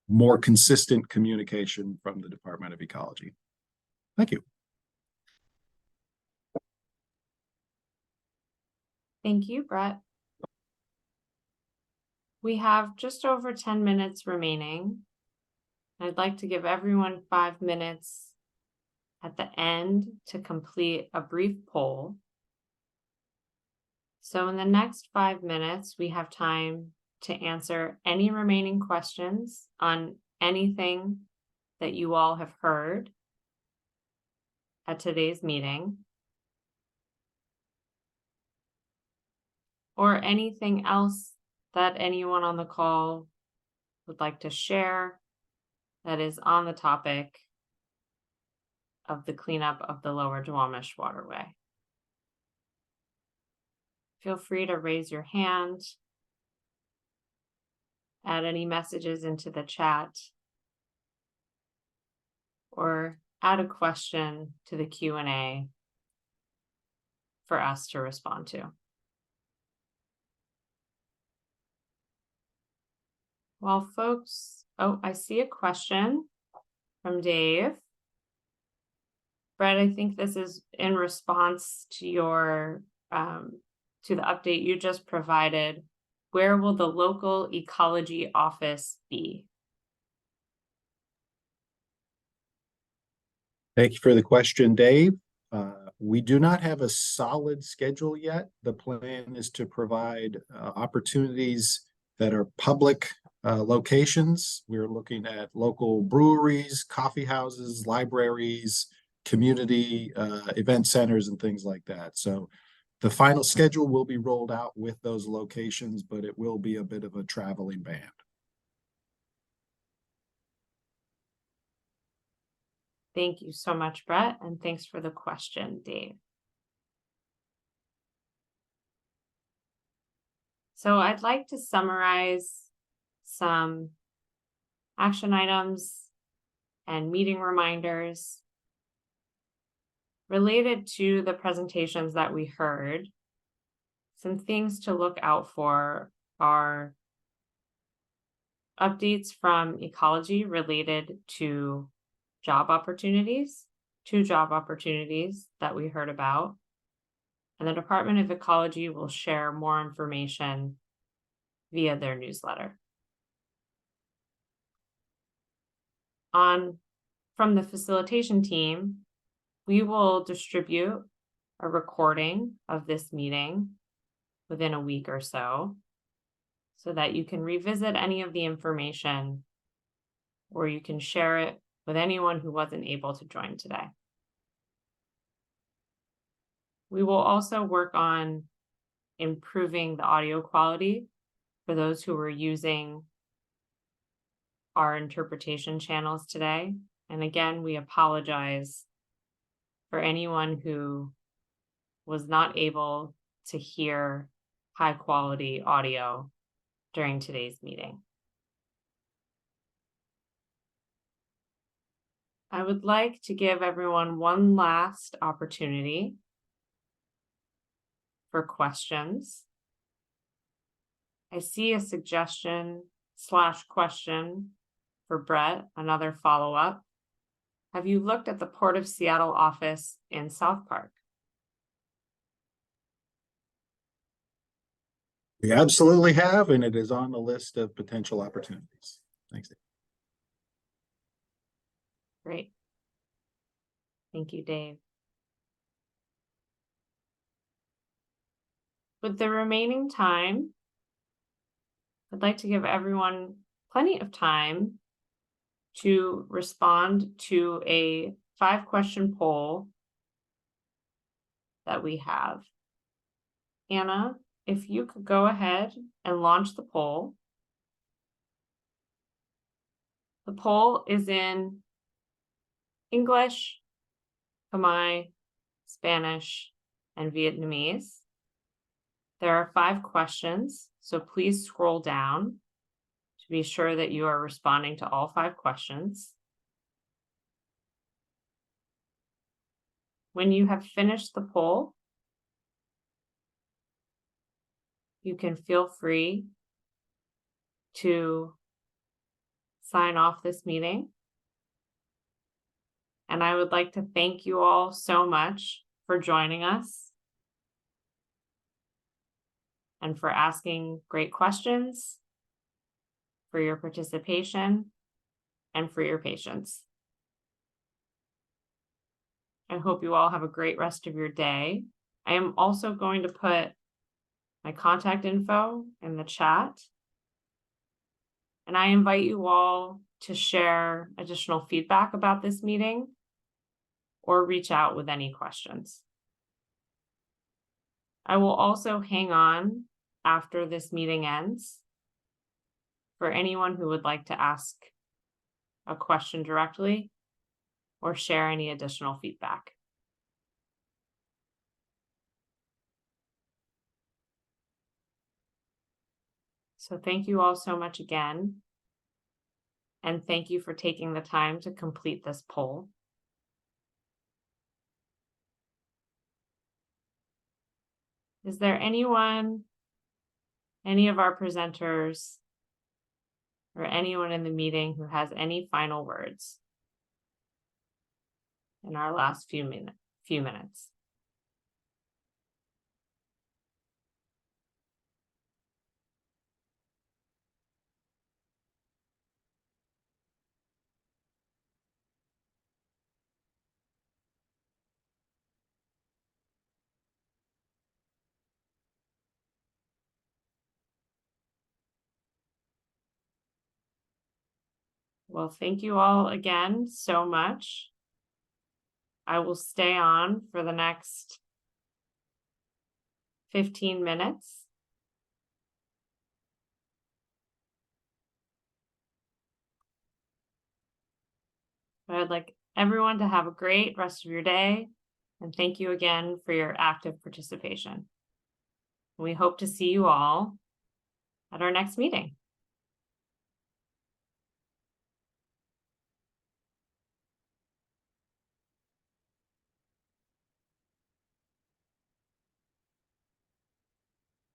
more consistent communication from the Department of Ecology. Thank you. Thank you, Brett. We have just over 10 minutes remaining. I'd like to give everyone 5 minutes at the end to complete a brief poll. So in the next 5 minutes, we have time to answer any remaining questions on anything that you all have heard at today's meeting, or anything else that anyone on the call would like to share that is on the topic of the cleanup of the Lower Duwamish Waterway. Feel free to raise your hand, add any messages into the chat, or add a question to the Q&A for us to respond to. Well, folks, oh, I see a question from Dave. Brett, I think this is in response to your to the update you just provided. Where will the local ecology office be? Thank you for the question, Dave. We do not have a solid schedule yet. The plan is to provide opportunities that are public locations. We're looking at local breweries, coffee houses, libraries, community event centers, and things like that. So the final schedule will be rolled out with those locations, but it will be a bit of a traveling band. Thank you so much, Brett, and thanks for the question, Dave. So I'd like to summarize some action items and meeting reminders related to the presentations that we heard. Some things to look out for are updates from ecology related to job opportunities, two job opportunities that we heard about. And the Department of Ecology will share more information via their newsletter. From the facilitation team, we will distribute a recording of this meeting within a week or so that you can revisit any of the information or you can share it with anyone who wasn't able to join today. We will also work on improving the audio quality for those who were using our interpretation channels today. And again, we apologize for anyone who was not able to hear high quality audio during today's meeting. I would like to give everyone one last opportunity for questions. I see a suggestion / question for Brett, another follow-up. Have you looked at the Port of Seattle office in South Park? We absolutely have, and it is on the list of potential opportunities. Thanks. Great. Thank you, Dave. With the remaining time, I'd like to give everyone plenty of time to respond to a 5-question poll that we have. Anna, if you could go ahead and launch the poll. The poll is in English, Khmer, Spanish, and Vietnamese. There are 5 questions, so please scroll down to be sure that you are responding to all 5 questions. When you have finished the poll, you can feel free to sign off this meeting. And I would like to thank you all so much for joining us and for asking great questions, for your participation, and for your patience. I hope you all have a great rest of your day. I am also going to put my contact info in the chat. And I invite you all to share additional feedback about this meeting or reach out with any questions. I will also hang on after this meeting ends for anyone who would like to ask a question directly or share any additional feedback. So thank you all so much again. And thank you for taking the time to complete this poll. Is there anyone, any of our presenters, or anyone in the meeting who has any final words in our last few minutes? Well, thank you all again so much. I will stay on for the next 15 minutes. But I'd like everyone to have a great rest of your day. And thank you again for your active participation. We hope to see you all at our next meeting.